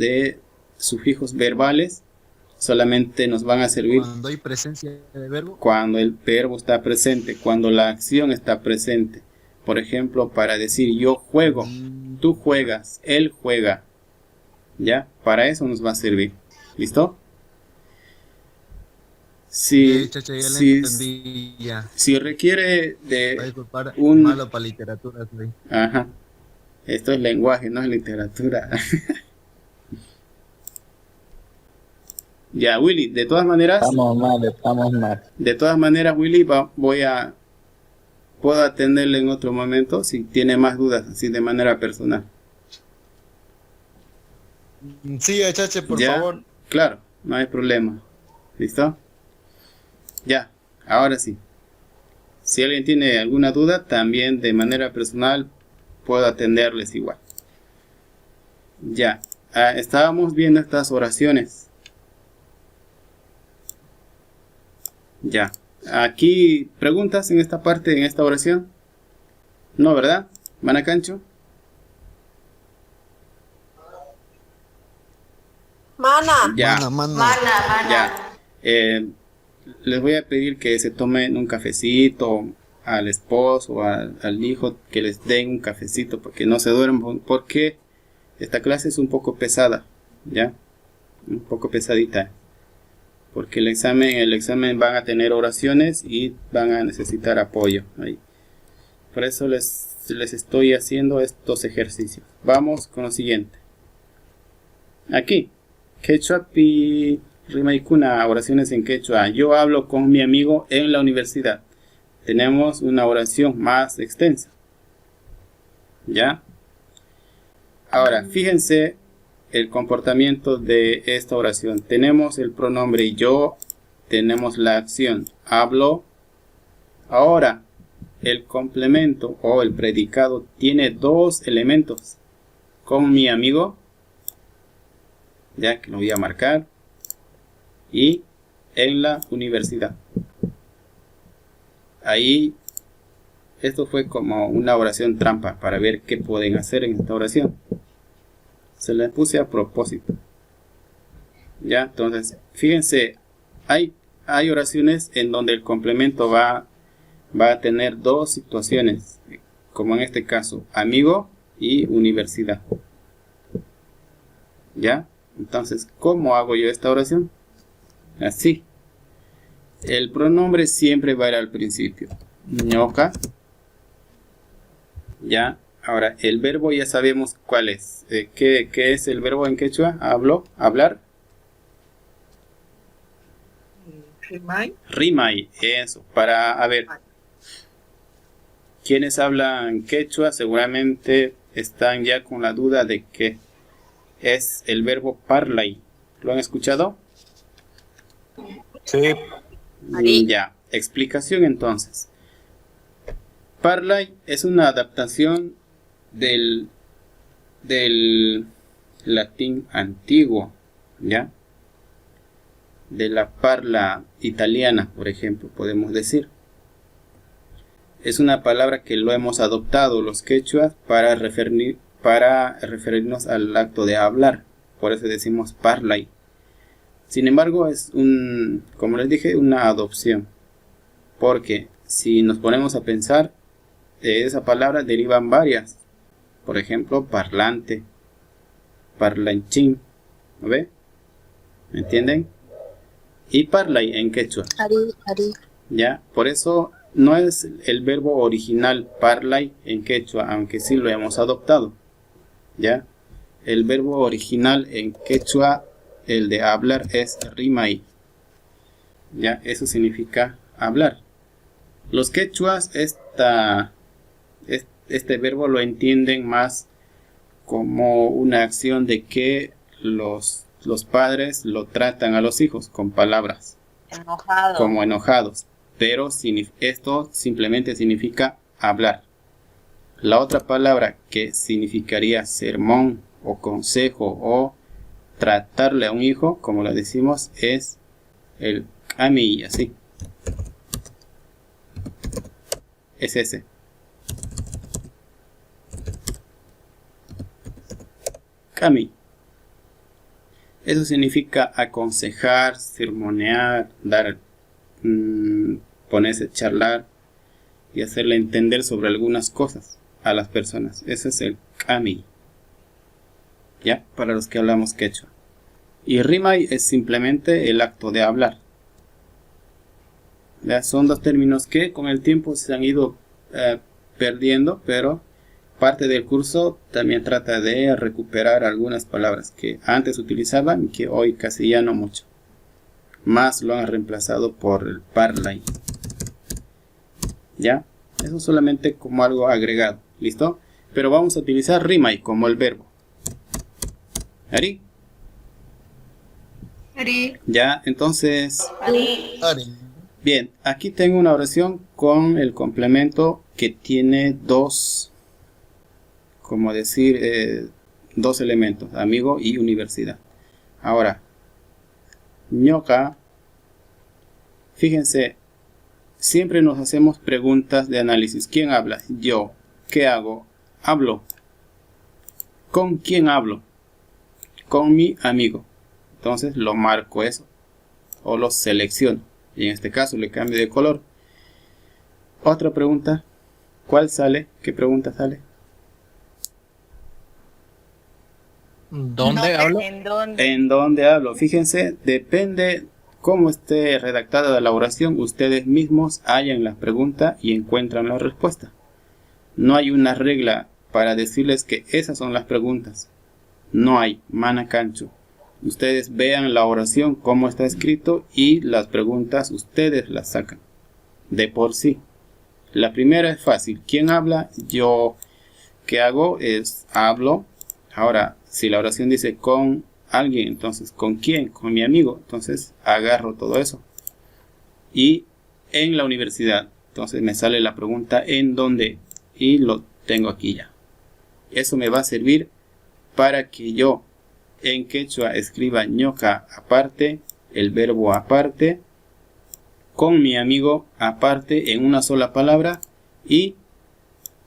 verbales solamente nos van a servir Cuando hay presencia de verbo. cuando el verbo está presente, cuando la acción está presente. Por ejemplo, para decir yo juego. tú juegas, él juega. ¿Ya? Para eso nos va a servir. ¿Listo? Sí, chacha, ya le Si, entendí ya. si requiere Va a de disculpar, un... malo para literatura. Sí. Ajá. Esto es lenguaje, no es literatura. Ya, Willy, de todas maneras... Estamos mal. De todas maneras, Willy, puedo atenderle en otro momento si tiene más dudas, así de manera personal. Sí, chacha, por ¿Ya? favor. Claro, no hay problema. ¿Listo? Ya, ahora sí. Si alguien tiene alguna duda, también de manera personal puedo atenderles igual. Ya, estábamos viendo estas oraciones. Ya, aquí preguntas en esta parte, en esta oración. No, ¿verdad? Manacancho. Mana. Ya. Mana. Ya, les voy a pedir que se tomen un cafecito al esposo o al hijo, que les den un cafecito porque no se duerman, porque esta clase es un poco pesada, ya, un poco pesadita, porque el examen van a tener oraciones y van a necesitar apoyo ahí. Por eso les estoy haciendo estos ejercicios. Vamos con lo siguiente. Aquí, quechua y rimaicuna, oraciones en quechua. Yo hablo con mi amigo en la universidad. Tenemos una oración más extensa. ¿Ya? Ahora, fíjense el comportamiento de esta oración. Tenemos el pronombre yo, tenemos la acción hablo. Ahora, el complemento o el predicado tiene dos elementos. Con mi amigo, ya que lo voy a marcar, y en la universidad. Ahí, esto fue como una oración trampa para ver qué pueden hacer en esta oración. Se la puse a propósito. Ya, entonces, fíjense, hay oraciones en donde el complemento va a tener dos situaciones, como en este caso, amigo y universidad. ¿Ya? Entonces, ¿cómo hago yo esta oración? Así. El pronombre siempre va a ir al principio. Ñoca. ¿Ya? Ahora, el verbo ya sabemos cuál es. ¿Qué es el verbo en quechua? Hablar. Rimay. Rimay, eso. A ver. Quienes hablan quechua seguramente están ya con la duda de que es el verbo parlay. ¿Lo han escuchado? Sí. Ya. Explicación entonces. Parlay es una adaptación del latín antiguo, ¿ya? De la parla italiana, por ejemplo, podemos decir. Es una palabra que lo hemos adoptado los quechuas para referirnos al acto de hablar. Por eso decimos parlay. Sin embargo, es como les dije, una adopción. Porque si nos ponemos a pensar, de esa palabra derivan varias. Por ejemplo, parlante, parlanchín, ¿no ve? ¿Me entienden? Y parlay en quechua. Ari. Ya, por eso no es el verbo original parlay en quechua, aunque sí lo hemos adoptado. Ya, el verbo original en quechua, el de hablar, es rimay. Ya, eso significa hablar. Los quechuas este verbo lo entienden más como una acción de que los padres lo tratan a los hijos con palabras. Enojado. Como enojados. Pero esto simplemente significa hablar. La otra palabra que significaría sermón o consejo o tratarle a un hijo, como lo decimos, es el kami, así. Es ese. Kami. Eso significa aconsejar, sermonear, ponerse a charlar y hacerle entender sobre algunas cosas a las personas. Ese es el kami. ya, para los que hablamos quechua. Y rimay es simplemente el acto de hablar. ¿Ya? Son dos términos que con el tiempo se han ido perdiendo, pero parte del curso también trata de recuperar algunas palabras que antes utilizaban y que hoy casi ya no mucho. Más lo han reemplazado por el parlay. ¿Ya? Eso solamente como algo agregado. ¿Listo? Pero vamos a utilizar rimay como el verbo. ¿Ari? Ya, entonces... Ari. Bien, aquí tengo una oración con el complemento que tiene dos, como decir, dos elementos, amigo y universidad. Ahora, ñoca, fíjense, siempre nos hacemos preguntas de análisis. ¿Quién habla? Yo. ¿Qué hago? Hablo. ¿Con quién hablo? Con mi amigo. Entonces lo marco eso, o lo selecciono. Y en este caso le cambio de color. Otra pregunta. ¿Cuál sale? ¿Qué pregunta sale? ¿Dónde hablo? ¿En dónde? ¿En dónde hablo? Fíjense, depende cómo esté redactada la oración. Ustedes mismos hallan la pregunta y encuentran la respuesta. No hay una regla para decirles que esas son las preguntas. No hay, mana cancho. Ustedes vean la oración, cómo está escrito, y las preguntas ustedes las sacan de por sí. La primera es fácil. ¿Quién habla? Yo. ¿Qué hago? Hablo. Ahora, si la oración dice con alguien, entonces ¿con quién? Con mi amigo. Entonces agarro todo eso. Y en la universidad. Entonces me sale la pregunta ¿en dónde? Y lo tengo aquí ya. Eso me va a servir para que yo en quechua escriba ñoca aparte, el verbo aparte, con mi amigo aparte en una sola palabra, y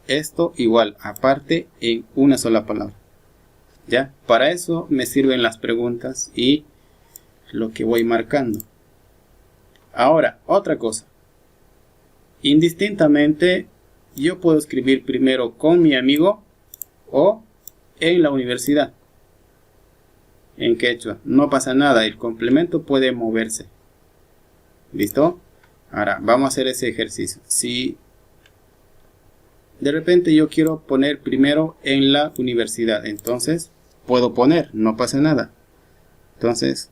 esto igual aparte en una sola palabra. ¿Ya? Para eso me sirven las preguntas y lo que voy marcando. Ahora, otra cosa. Indistintamente, yo puedo escribir primero con mi amigo o en la universidad. En quechua, no pasa nada, el complemento puede moverse. ¿Listo? Ahora, vamos a hacer ese ejercicio. Si de repente yo quiero poner primero en la universidad, entonces puedo poner, no pasa nada. Entonces,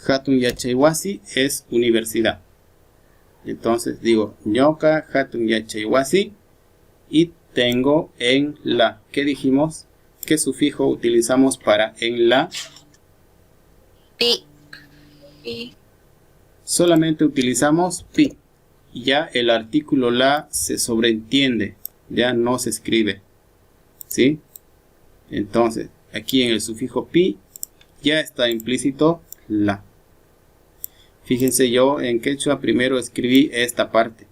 Hatun Yachayhuasi es universidad. Entonces digo, ñoca Hatun Yachayhuasi, y tengo en la. ¿Qué dijimos? ¿Qué sufijo utilizamos para en la? Pi. Solamente utilizamos pi. Ya el artículo la se sobreentiende. Ya no se escribe. ¿Sí? Entonces, aquí en el sufijo pi ya está implícito la. Fíjense, yo en quechua primero escribí esta parte.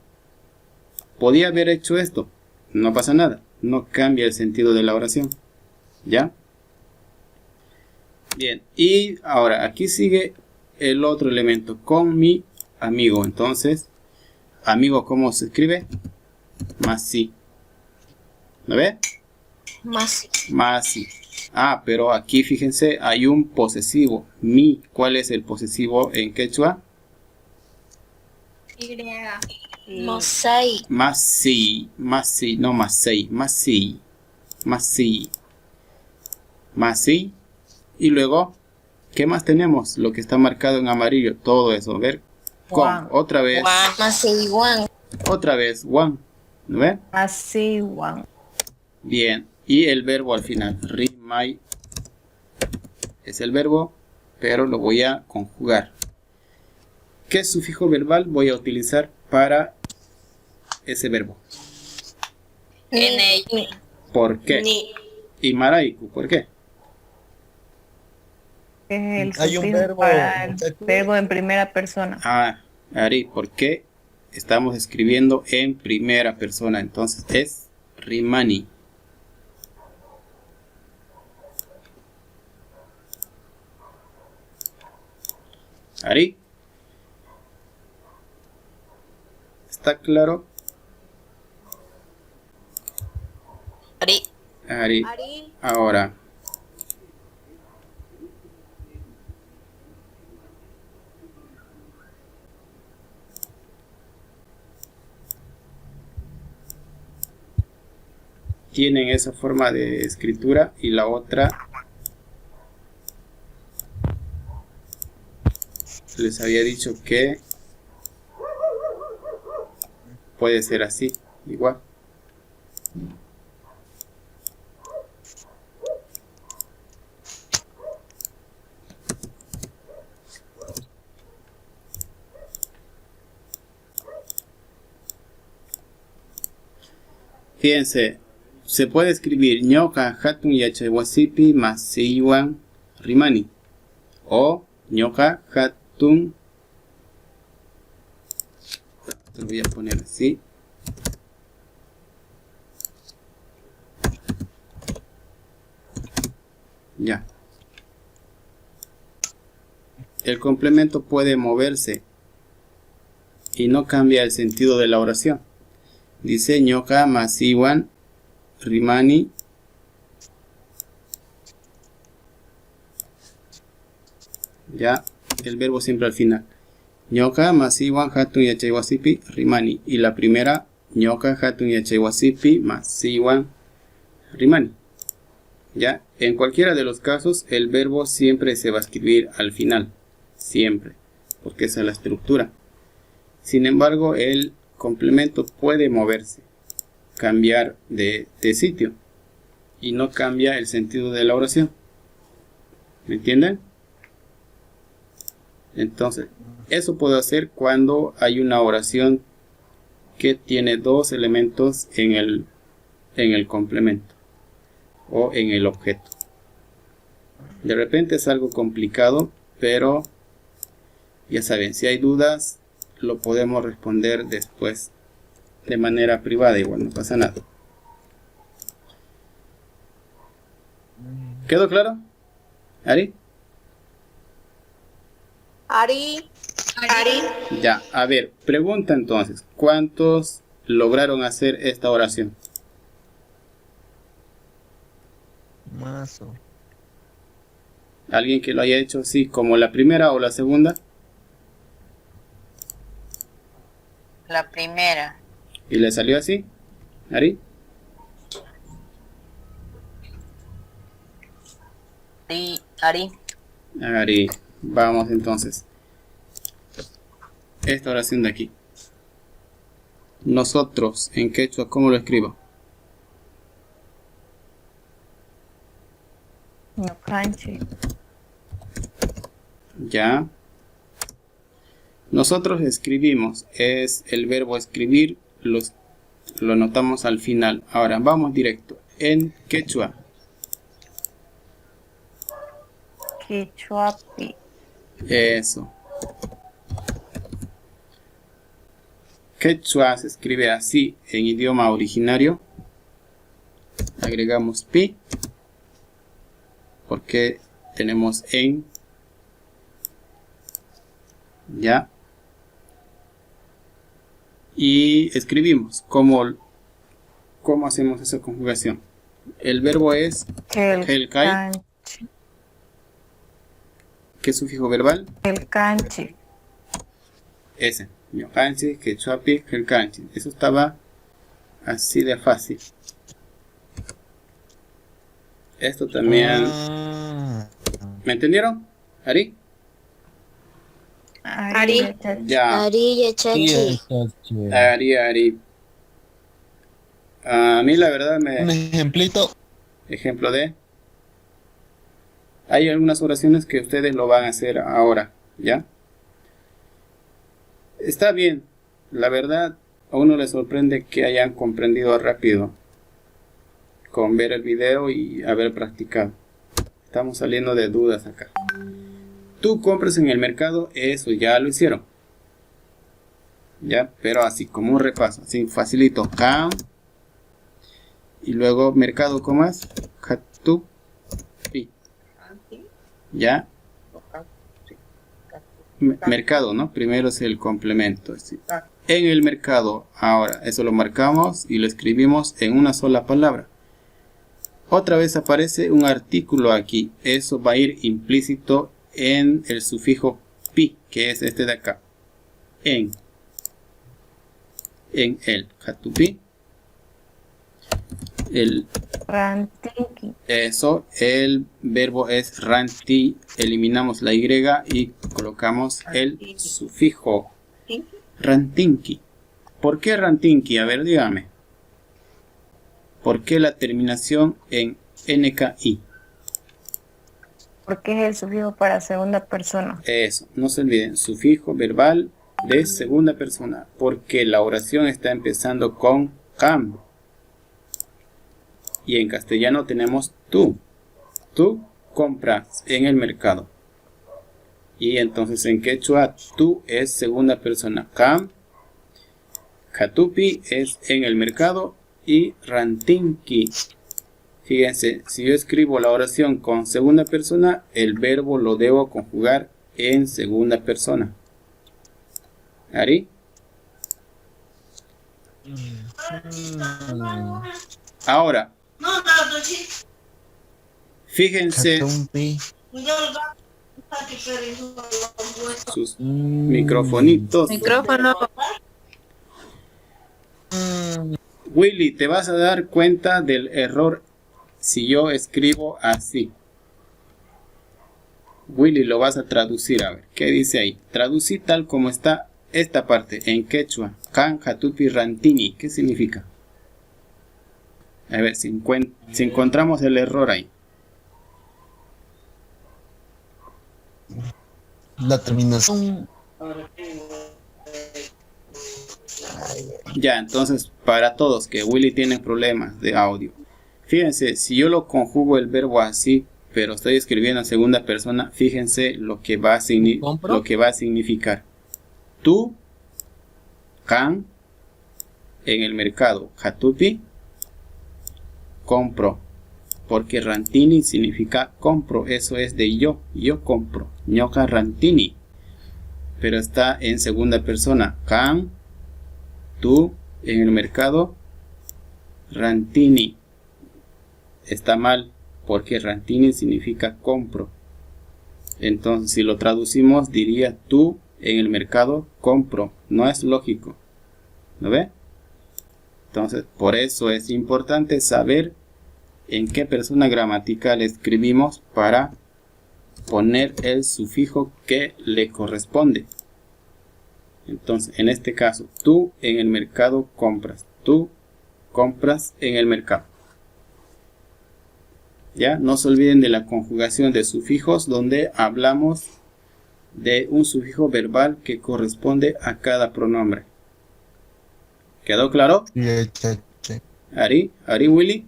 Podía haber hecho esto. No pasa nada. No cambia el sentido de la oración. ¿Ya? Bien. Y ahora aquí sigue el otro elemento. Con mi amigo. Entonces, amigo, ¿cómo se escribe? Masi. ¿Lo ve? Masi. Masi. Ah, pero aquí fíjense, hay un posesivo. Mi. ¿Cuál es el posesivo en quechua? Mosai. Masi, masi, no masei, masi, masi, masi. Y luego, ¿qué más tenemos? Lo que está marcado en amarillo, todo eso. A ver, con, Juan. otra vez, Masi Juan. otra vez, one. ¿No ve? Así, Juan. Bien, y el verbo al final, rimay, es el verbo, pero lo voy a conjugar. ¿Qué sufijo verbal voy a utilizar para ese verbo? Ni. ¿Por qué? Ni. Y maraiku, ¿por qué? Es el Hay un sufijo verbo, para el muchacho. verbo en primera persona. Ah, Ari, ¿por qué estamos escribiendo en primera persona? Entonces es rimani. Ari, ¿está claro? Ari. Ari, Ahora. Tienen esa forma de escritura y la otra les había dicho que puede ser así, igual. Fíjense, se puede escribir ñoka hatun yachaywasipi más seiwan rimani o ñoka hatun, lo voy a poner así, ya. El complemento puede moverse y no cambia el sentido de la oración. Dice ñoka más iwan rimani ya, el verbo siempre al final. ñoka más iwan hatun yachaywasipi rimani, y la primera ñoka hatun yachaywasipi más iwan rimani. Ya, en cualquiera de los casos el verbo siempre se va a escribir al final, siempre, porque esa es la estructura. Sin embargo, el complemento puede moverse, cambiar de sitio, y no cambia el sentido de la oración. ¿Me entienden? Entonces, eso puedo hacer cuando hay una oración que tiene dos elementos en el complemento o en el objeto. De repente es algo complicado, pero ya saben, si hay dudas lo podemos responder después de manera privada, igual no pasa nada. ¿Quedó claro? ¿Ari? Ari, Ya, a ver, pregunta entonces, ¿cuántos lograron hacer esta oración? Mazo. ¿Alguien que lo haya hecho así como la primera o la segunda? La primera. ¿Y le salió así? ¿Ari? Sí, Ari. Ari, vamos entonces. Esta oración de aquí. Nosotros, en quechua, ¿cómo lo escribo? Ñocanchi. Ya. Nosotros escribimos, es el verbo escribir, lo anotamos al final. Ahora vamos directo. En quechua, Quechuapi. eso. Quechua se escribe así en idioma originario. Agregamos pi, porque tenemos en. Ya. Y escribimos. ¿Cómo hacemos esa conjugación? El verbo es helkai. ¿Qué sufijo verbal? El canchi. Ese. Ñocanchi, quechuapi, helcanchi. Eso estaba así de fácil. Esto también. ¿Me entendieron? ¿Ari? Ari. Ya. Ari yachachi. Ari. A mí la verdad Un ejemplito. Ejemplo de. Hay algunas oraciones que ustedes lo van a hacer ahora, ¿ya? Está bien. La verdad, a uno le sorprende que hayan comprendido rápido con ver el video y haber practicado. Estamos saliendo de dudas acá. Tú compras en el mercado, eso ya lo hicieron. ¿Ya? Pero así, como un repaso, así facilito. Cam. Y luego mercado, ¿cómo es? Hatu. Pi. ¿Ya? Mercado, ¿no? Primero es el complemento. Así. En el mercado, ahora, eso lo marcamos y lo escribimos en una sola palabra. otra vez aparece un artículo aquí. Eso va a ir implícito en el sufijo pi, que es este de acá. En el Hatupi. Rantinki. Eso, el verbo es ranti. Eliminamos la y y colocamos el sufijo rantinki. ¿Por qué rantinki? A ver, dígame. ¿Por qué la terminación en nki? Porque es el sufijo para segunda persona. Eso, no se olviden, sufijo verbal de segunda persona, porque la oración está empezando con cam. Y en castellano tenemos tú. Tú compras en el mercado. Y entonces en quechua, tú es segunda persona. Cam, Hatupi es en el mercado. Y rantinki. Fíjense, si yo escribo la oración con segunda persona, el verbo lo debo conjugar en segunda persona. ¿Ari? Ahora, fíjense sus microfonitos. Micrófono. Willy, te vas a dar cuenta del error si yo escribo así. Willy, lo vas a traducir, a ver, ¿qué dice ahí? Traducí tal como está esta parte en quechua. Kan Hatupi Rantini, ¿qué significa? A ver, si encontramos el error ahí. La terminación. Ya, entonces, para todos que Willy tiene problemas de audio. Fíjense, si yo lo conjugo el verbo así, pero estoy escribiendo en segunda persona, fíjense lo que va a significar. Tú, can, en el mercado, Hatupi, compro. Porque rantini significa compro, eso es de yo compro. Ñoka rantini. Pero está en segunda persona. Can, tú, en el mercado, rantini. Está mal, porque rantini significa compro. Entonces, si lo traducimos, diría tú, en el mercado, compro. No es lógico. ¿No ve? Entonces, por eso es importante saber en qué persona gramatical escribimos para poner el sufijo que le corresponde. Entonces, en este caso, tú en el mercado compras. Tú compras en el mercado. Ya, no se olviden de la conjugación de sufijos, donde hablamos de un sufijo verbal que corresponde a cada pronombre. ¿Quedó claro? Chache. ¿Ari? ¿Ari, Willy?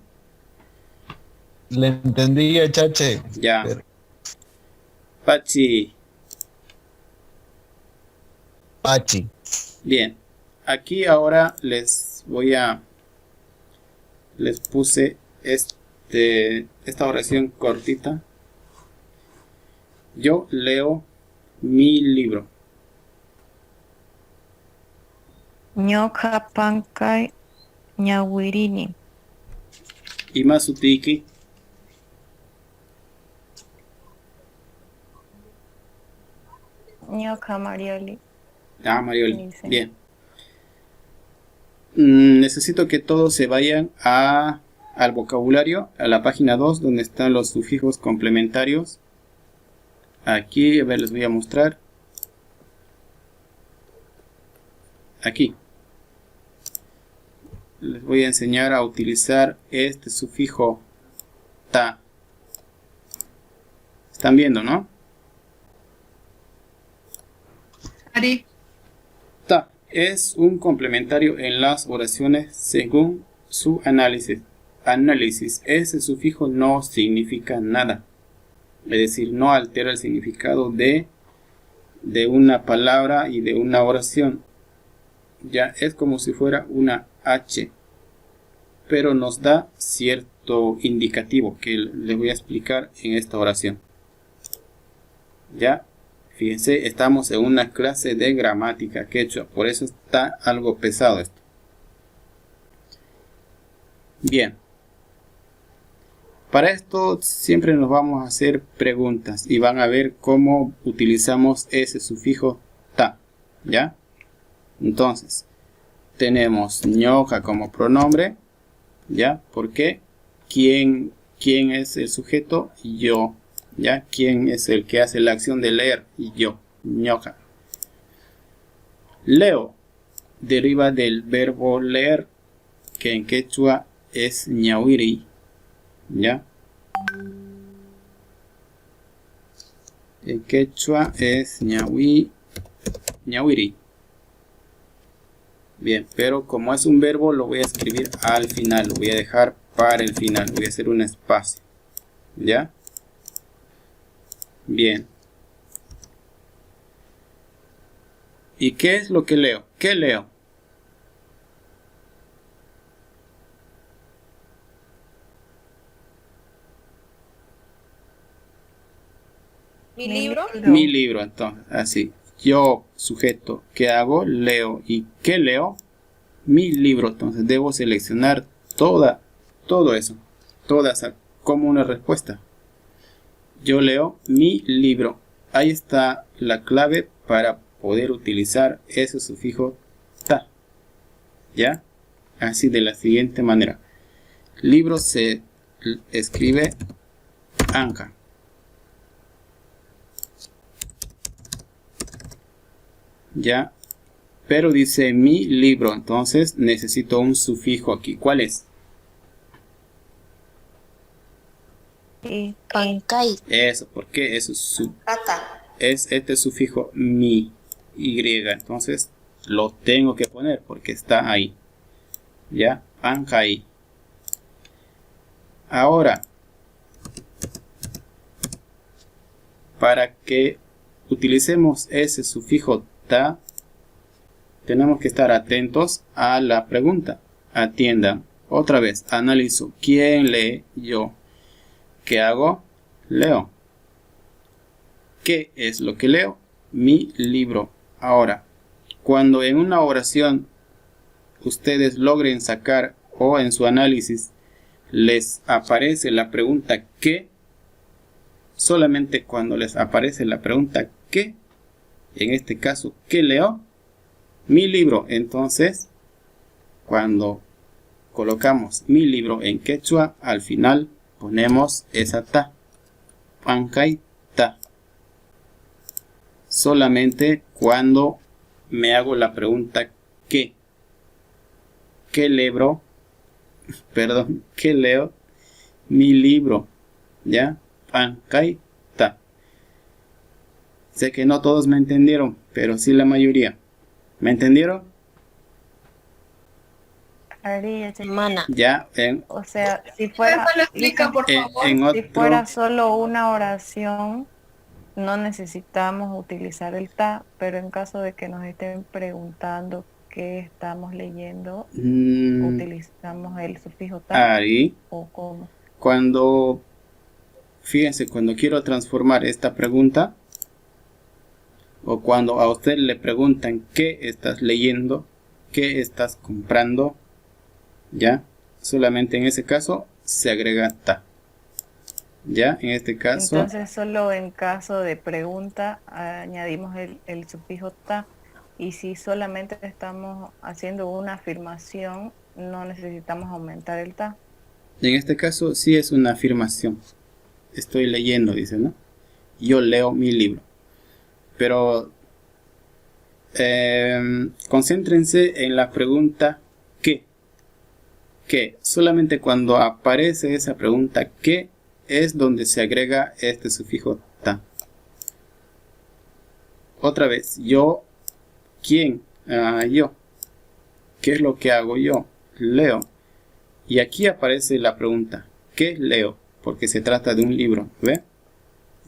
Le entendí, chache. Ya. Pero- Pachi. Pachi. Bien. Aquí ahora les puse esta oración cortita. Yo leo mi libro. Ñoka pankai ñawirini. Imasutiki. Ñoka Marioli. Ah, Marioli. Sí. Bien. Necesito que todos se vayan al vocabulario, a la página 2, donde están los sufijos complementarios. Aquí, a ver, les voy a mostrar. Aquí. Les voy a enseñar a utilizar este sufijo ta. ¿Están viendo, no? Ari. Ta es un complementario en las oraciones según su análisis. Ese sufijo no significa nada. Es decir, no altera el significado de una palabra y de una oración. Ya es como si fuera una H. Pero nos da cierto indicativo que les voy a explicar en esta oración. Ya. Fíjense, estamos en una clase de gramática quechua, por eso está algo pesado esto. Bien. Para esto siempre nos vamos a hacer preguntas y van a ver cómo utilizamos ese sufijo ta, ¿ya? Entonces, tenemos ñoka como pronombre, ¿ya? ¿Por qué? ¿Quién es el sujeto? Yo, ¿ya? ¿Quién es el que hace la acción de leer? Yo, ñoka. Leo deriva del verbo leer, que en quechua es ñawiri, ¿ya? En quechua es ñawiri. Bien, pero como es un verbo lo voy a escribir al final, lo voy a dejar para el final, voy a hacer un espacio, ¿ya? Bien. ¿Y qué es lo que leo? ¿Qué leo? Mi libro. Mi libro, entonces, así. Yo, sujeto, ¿qué hago? Leo. ¿Y qué leo? Mi libro. Entonces debo seleccionar todo eso. Toda esa, como una respuesta. Yo leo mi libro. Ahí está la clave para poder utilizar ese sufijo ta. ¿Ya? Así de la siguiente manera. Libro se escribe anka. Ya, pero dice mi libro, entonces necesito un sufijo aquí. ¿Cuál es? Pancay. Eso, porque eso es este sufijo mi, y, entonces lo tengo que poner porque está ahí. Ya, pancay. Ahora, para que utilicemos ese sufijo ta, tenemos que estar atentos a la pregunta. Atiendan. Otra vez, analizo. ¿Quién lee? Yo. ¿Qué hago? Leo. ¿Qué es lo que leo? Mi libro. Ahora, cuando en una oración ustedes logren sacar o en su análisis les aparece la pregunta ¿qué? Solamente cuando les aparece la pregunta ¿qué? En este caso, ¿qué leo? Mi libro. Entonces, cuando colocamos mi libro en quechua, al final ponemos esa ta. Pancay ta. Solamente cuando me hago la pregunta ¿qué? ¿Qué libro? Perdón, ¿qué leo? Mi libro. ¿Ya? Pancay ta. Sé que no todos me entendieron, pero sí la mayoría. ¿Me entendieron? Mana. Ya, O sea, si fuera, ¿Me lo explica, por favor? en si otro... fuera solo una oración, no necesitamos utilizar el ta, pero en caso de que nos estén preguntando qué estamos leyendo, utilizamos el sufijo ta ahí, o cómo. cuando... Fíjense, cuando quiero transformar esta pregunta, o cuando a usted le preguntan qué estás leyendo, qué estás comprando, ya, solamente en ese caso se agrega ta. Ya, en este caso, Entonces solo en caso de pregunta añadimos el sufijo ta, y si solamente estamos haciendo una afirmación no necesitamos aumentar el ta. en este caso sí es una afirmación. Estoy leyendo, dice, ¿no? Yo leo mi libro. Pero concéntrense en la pregunta ¿qué? ¿Qué? Solamente cuando aparece esa pregunta ¿qué? Es donde se agrega este sufijo ta. Otra vez, yo, ¿quién? Yo. ¿Qué es lo que hago yo? Leo. Y aquí aparece la pregunta ¿qué leo? Porque se trata de un libro, ¿ve?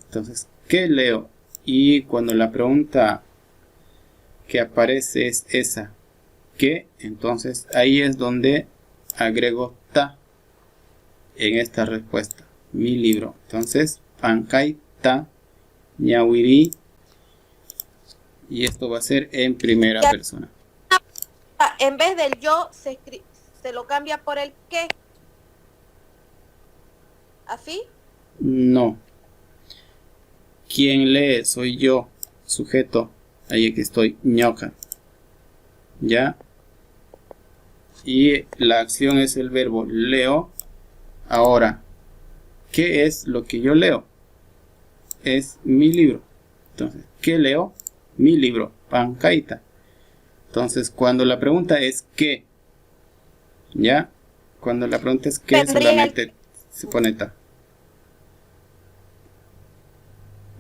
Entonces, ¿qué leo? Y cuando la pregunta que aparece es esa, ¿qué? Entonces ahí es donde agrego ta en esta respuesta, mi libro. Entonces, pancay ta ñawiri, y esto va a ser en primera persona. En vez del yo, se lo cambia por el qué. ¿Así? No. Quien lee soy yo, sujeto. Ahí aquí estoy, ñoca. ¿Ya? Y la acción es el verbo leo. Ahora, ¿qué es lo que yo leo? Es mi libro. Entonces, ¿qué leo? Mi libro, pancaita. Entonces, cuando la pregunta es ¿qué? ¿Ya? Cuando la pregunta es ¿qué? Solamente se pone ta.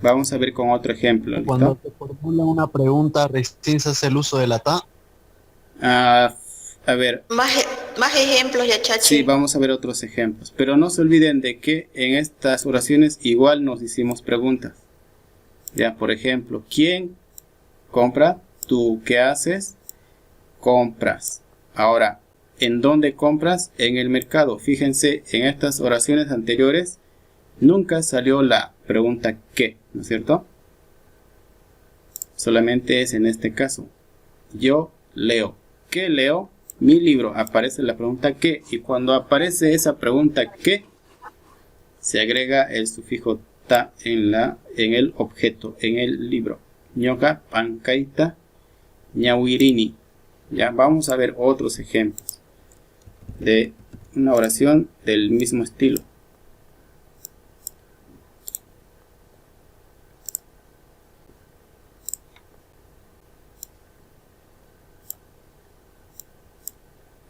Vamos a ver con otro ejemplo. ¿Listo? Cuando te formulan una pregunta, recién se hace el uso de la ta. A ver, Más ejemplos, ya, Chachi. sí, vamos a ver otros ejemplos. Pero no se olviden de que en estas oraciones igual nos hicimos preguntas. Ya, por ejemplo, ¿quién compra? ¿Tú qué haces? Compras. Ahora, ¿en dónde compras? En el mercado. Fíjense, en estas oraciones anteriores nunca salió la pregunta ¿qué? ¿No es cierto? Solamente es en este caso. Yo leo. ¿Qué leo? Mi libro. Aparece la pregunta ¿qué? Y cuando aparece esa pregunta ¿qué? Se agrega el sufijo ta en el objeto, en el libro. Ñoca, pancaita, ñawirini. Ya vamos a ver otros ejemplos de una oración del mismo estilo.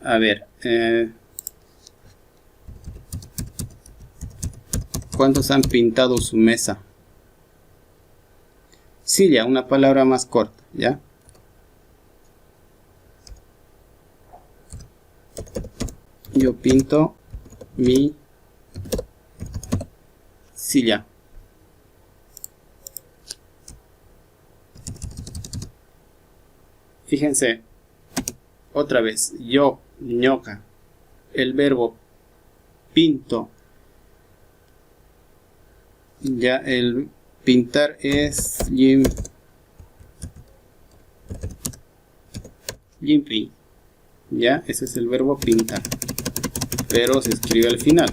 A ver, ¿cuántos han pintado su mesa? Silla, una palabra más corta, ¿ya? Yo pinto mi silla. Fíjense, otra vez, yo, ñoca, el verbo pinto. Ya el pintar es yimpi. Ya, ese es el verbo pintar. Pero se escribe al final.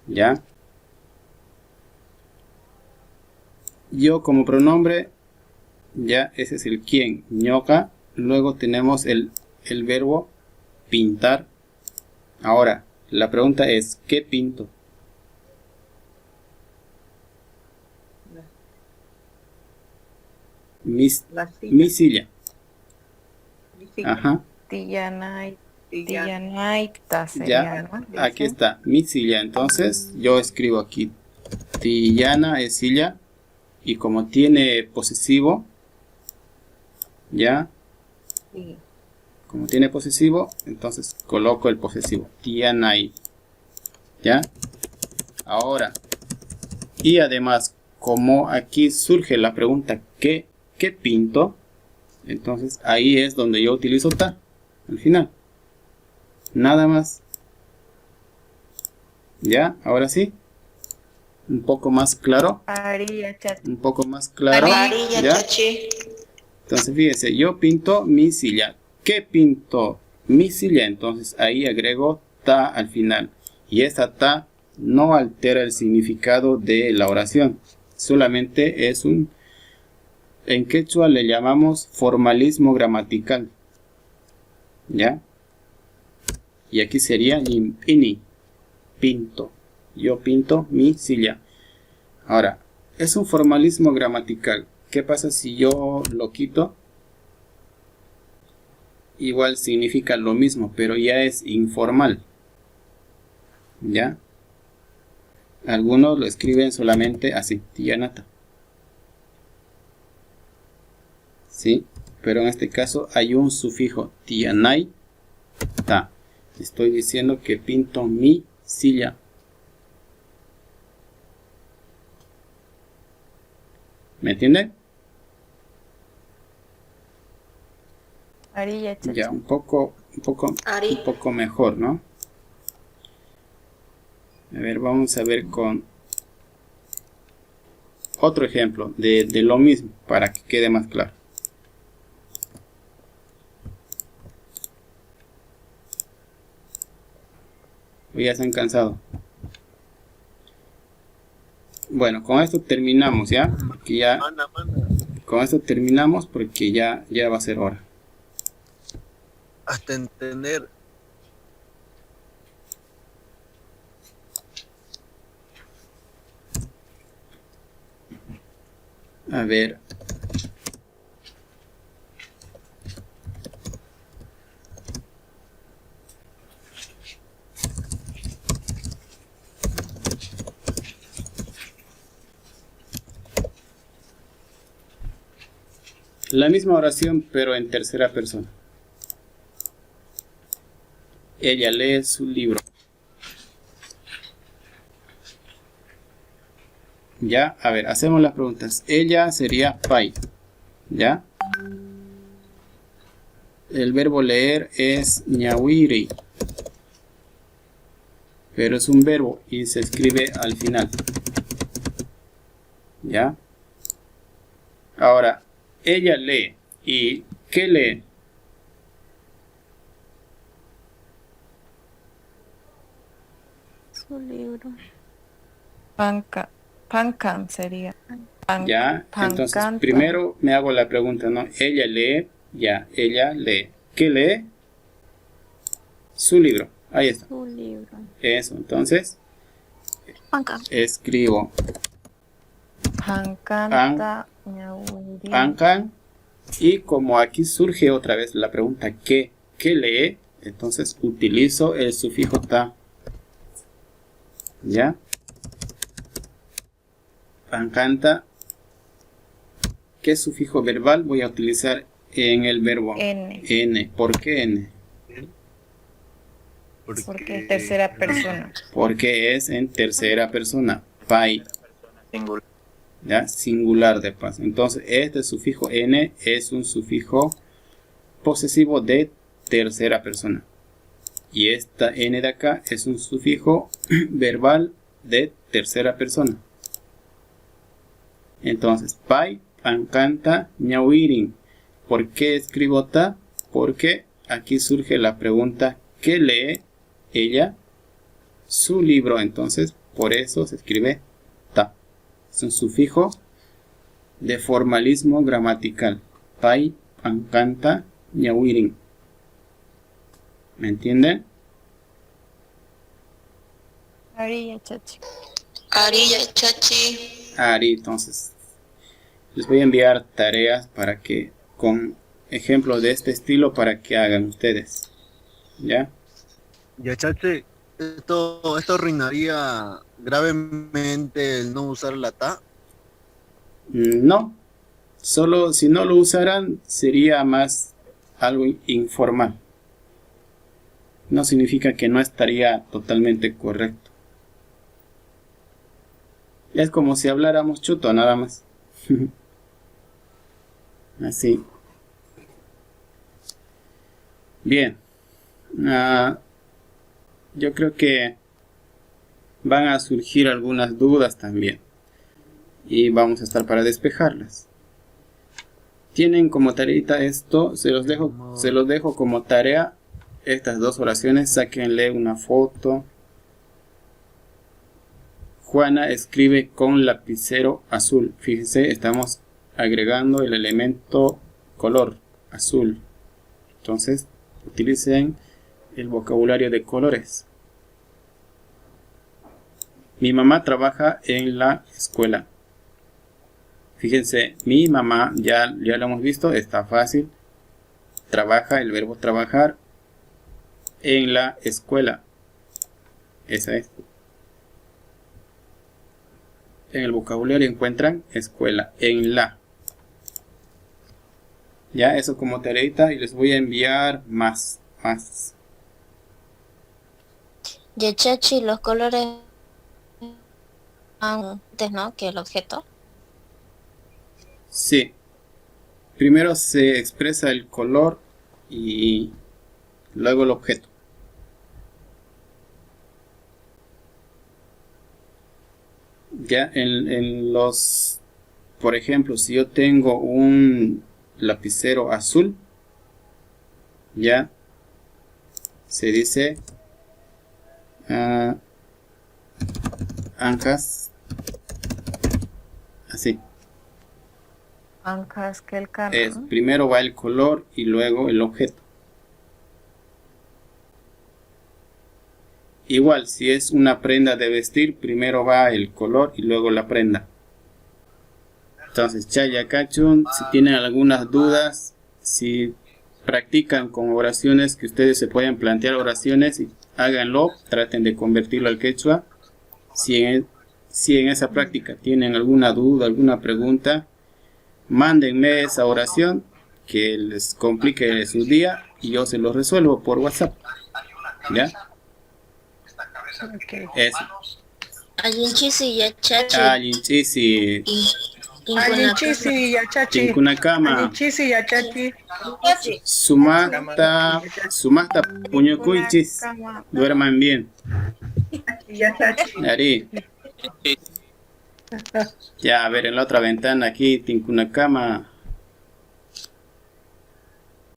Ya. Yo como pronombre, ya ese es el quién, ñoca. Luego tenemos el verbo pintar. Ahora, la pregunta es, ¿qué pinto? Mi silla. Mi silla. Ajá. Tillanaita sería, Ya, ¿no? aquí está, mi silla. Entonces, yo escribo aquí, tillana es silla. Y como tiene posesivo, ya, Sí. como tiene posesivo, entonces coloco el posesivo, tianai. Ya. Ahora, y además, como aquí surge la pregunta, ¿qué pinto? Entonces, ahí es donde yo utilizo ta, al final. Nada más. Ya, ahora sí. Un poco más claro. Aría, Chachi. Un poco más claro. Amarilla, ¿ya? Chachi. Entonces, fíjense, yo pinto mi silla. ¿Qué pinto? Mi silla. Entonces, ahí agrego ta al final. Y esa ta no altera el significado de la oración. Solamente es en quechua le llamamos formalismo gramatical. ¿Ya? Y aquí sería ini. Pinto. Yo pinto mi silla. Ahora, es un formalismo gramatical. ¿Qué pasa si yo lo quito? Igual significa lo mismo, pero ya es informal. ¿Ya? Algunos lo escriben solamente así, tiyanata. ¿Sí? Pero en este caso hay un sufijo, tiyanai, ta. Estoy diciendo que pinto mi silla. ¿Me entienden? Aría, Chachi. Ya, un poco mejor, ¿no? A ver, vamos a ver con otro ejemplo de lo mismo para que quede más claro. ¿O ya se han cansado? Bueno, con esto terminamos ya. Porque ya Mana. con esto terminamos porque ya va a ser hora. Hasta entender. A ver. La misma oración, pero en tercera persona. Ella lee su libro. Ya, a ver, hacemos las preguntas. Ella sería Pai. ¿Ya? El verbo leer es ñawiri. Pero es un verbo y se escribe al final. ¿Ya? Ahora, ella lee. ¿Y qué lee? Su libro. Pancan sería. Ya, entonces Pancanta. primero me hago la pregunta, ¿no? Ella lee, ya, ella lee. ¿Qué lee? Su libro. Ahí está. Su libro. Eso, entonces Panca. escribo Pancanta. ñawiri. Ankan. Y como aquí surge otra vez la pregunta ¿qué lee? Entonces utilizo el sufijo ta. ¿Ya? Pancanta. ¿Qué sufijo verbal voy a utilizar en el verbo? N. N. ¿Por qué N? Porque es tercera persona. Porque es en tercera persona. Pai. Singular. ¿Ya? Singular de paz. Entonces este sufijo N es un sufijo posesivo de tercera persona. Y esta N de acá es un sufijo verbal de tercera persona. Entonces, Pai, Pancanta, ñawirin. ¿Por qué escribo ta? Porque aquí surge la pregunta ¿qué lee ella? Su libro. Entonces, por eso se escribe ta. Es un sufijo de formalismo gramatical. Pai, Pancanta, ñawirin. ¿Me entienden? Ari, chachi. Arilla, chachi. Ari, entonces les voy a enviar tareas para que con ejemplos de este estilo para que hagan ustedes. ¿Ya? Ya, chache, esto arruinaría gravemente el no usar la ta. No, solo si no lo usaran sería más algo informal. No significa que no estaría totalmente correcto. Es como si habláramos chuto nada más. Así. Bien. Yo creo que van a surgir algunas dudas también. Y vamos a estar para despejarlas. Tienen como tareita esto, se los dejo como tarea. Estas dos oraciones, sáquenle una foto. Juana escribe con lapicero azul. Fíjense, estamos agregando el elemento color azul. Entonces, utilicen el vocabulario de colores. Mi mamá trabaja en la escuela. Fíjense, mi mamá, ya lo hemos visto, está fácil. Trabaja, el verbo trabajar en la escuela. Esa es. En el vocabulario encuentran escuela, en la. Ya, eso como tareita y les voy a enviar más. Yachachi, los colores antes, ¿no? Que el objeto. Sí. Primero se expresa el color y luego el objeto. Ya en los, por ejemplo, si yo tengo un lapicero azul, ya se dice Ancas Así. Ancas que el carro. Es, primero va el color y luego el objeto. Igual, si es una prenda de vestir, primero va el color y luego la prenda. Entonces, Chaya Cachun, si tienen algunas dudas, si practican con oraciones que ustedes se pueden plantear oraciones, háganlo, traten de convertirlo al quechua. Si en esa práctica tienen alguna duda, alguna pregunta, mándenme esa oración que les complique su día y yo se lo resuelvo por WhatsApp. ¿Ya? Okay. Eso. Alinchisi yachachi. Alinchisi. Alinchisi yachachi. Tinkunakama. Alinchisi yachachi. Sumasta puñocuichis. Duerman bien. Yachachi. Ari. Ya, a ver, en la otra ventana aquí, Tinkunakama.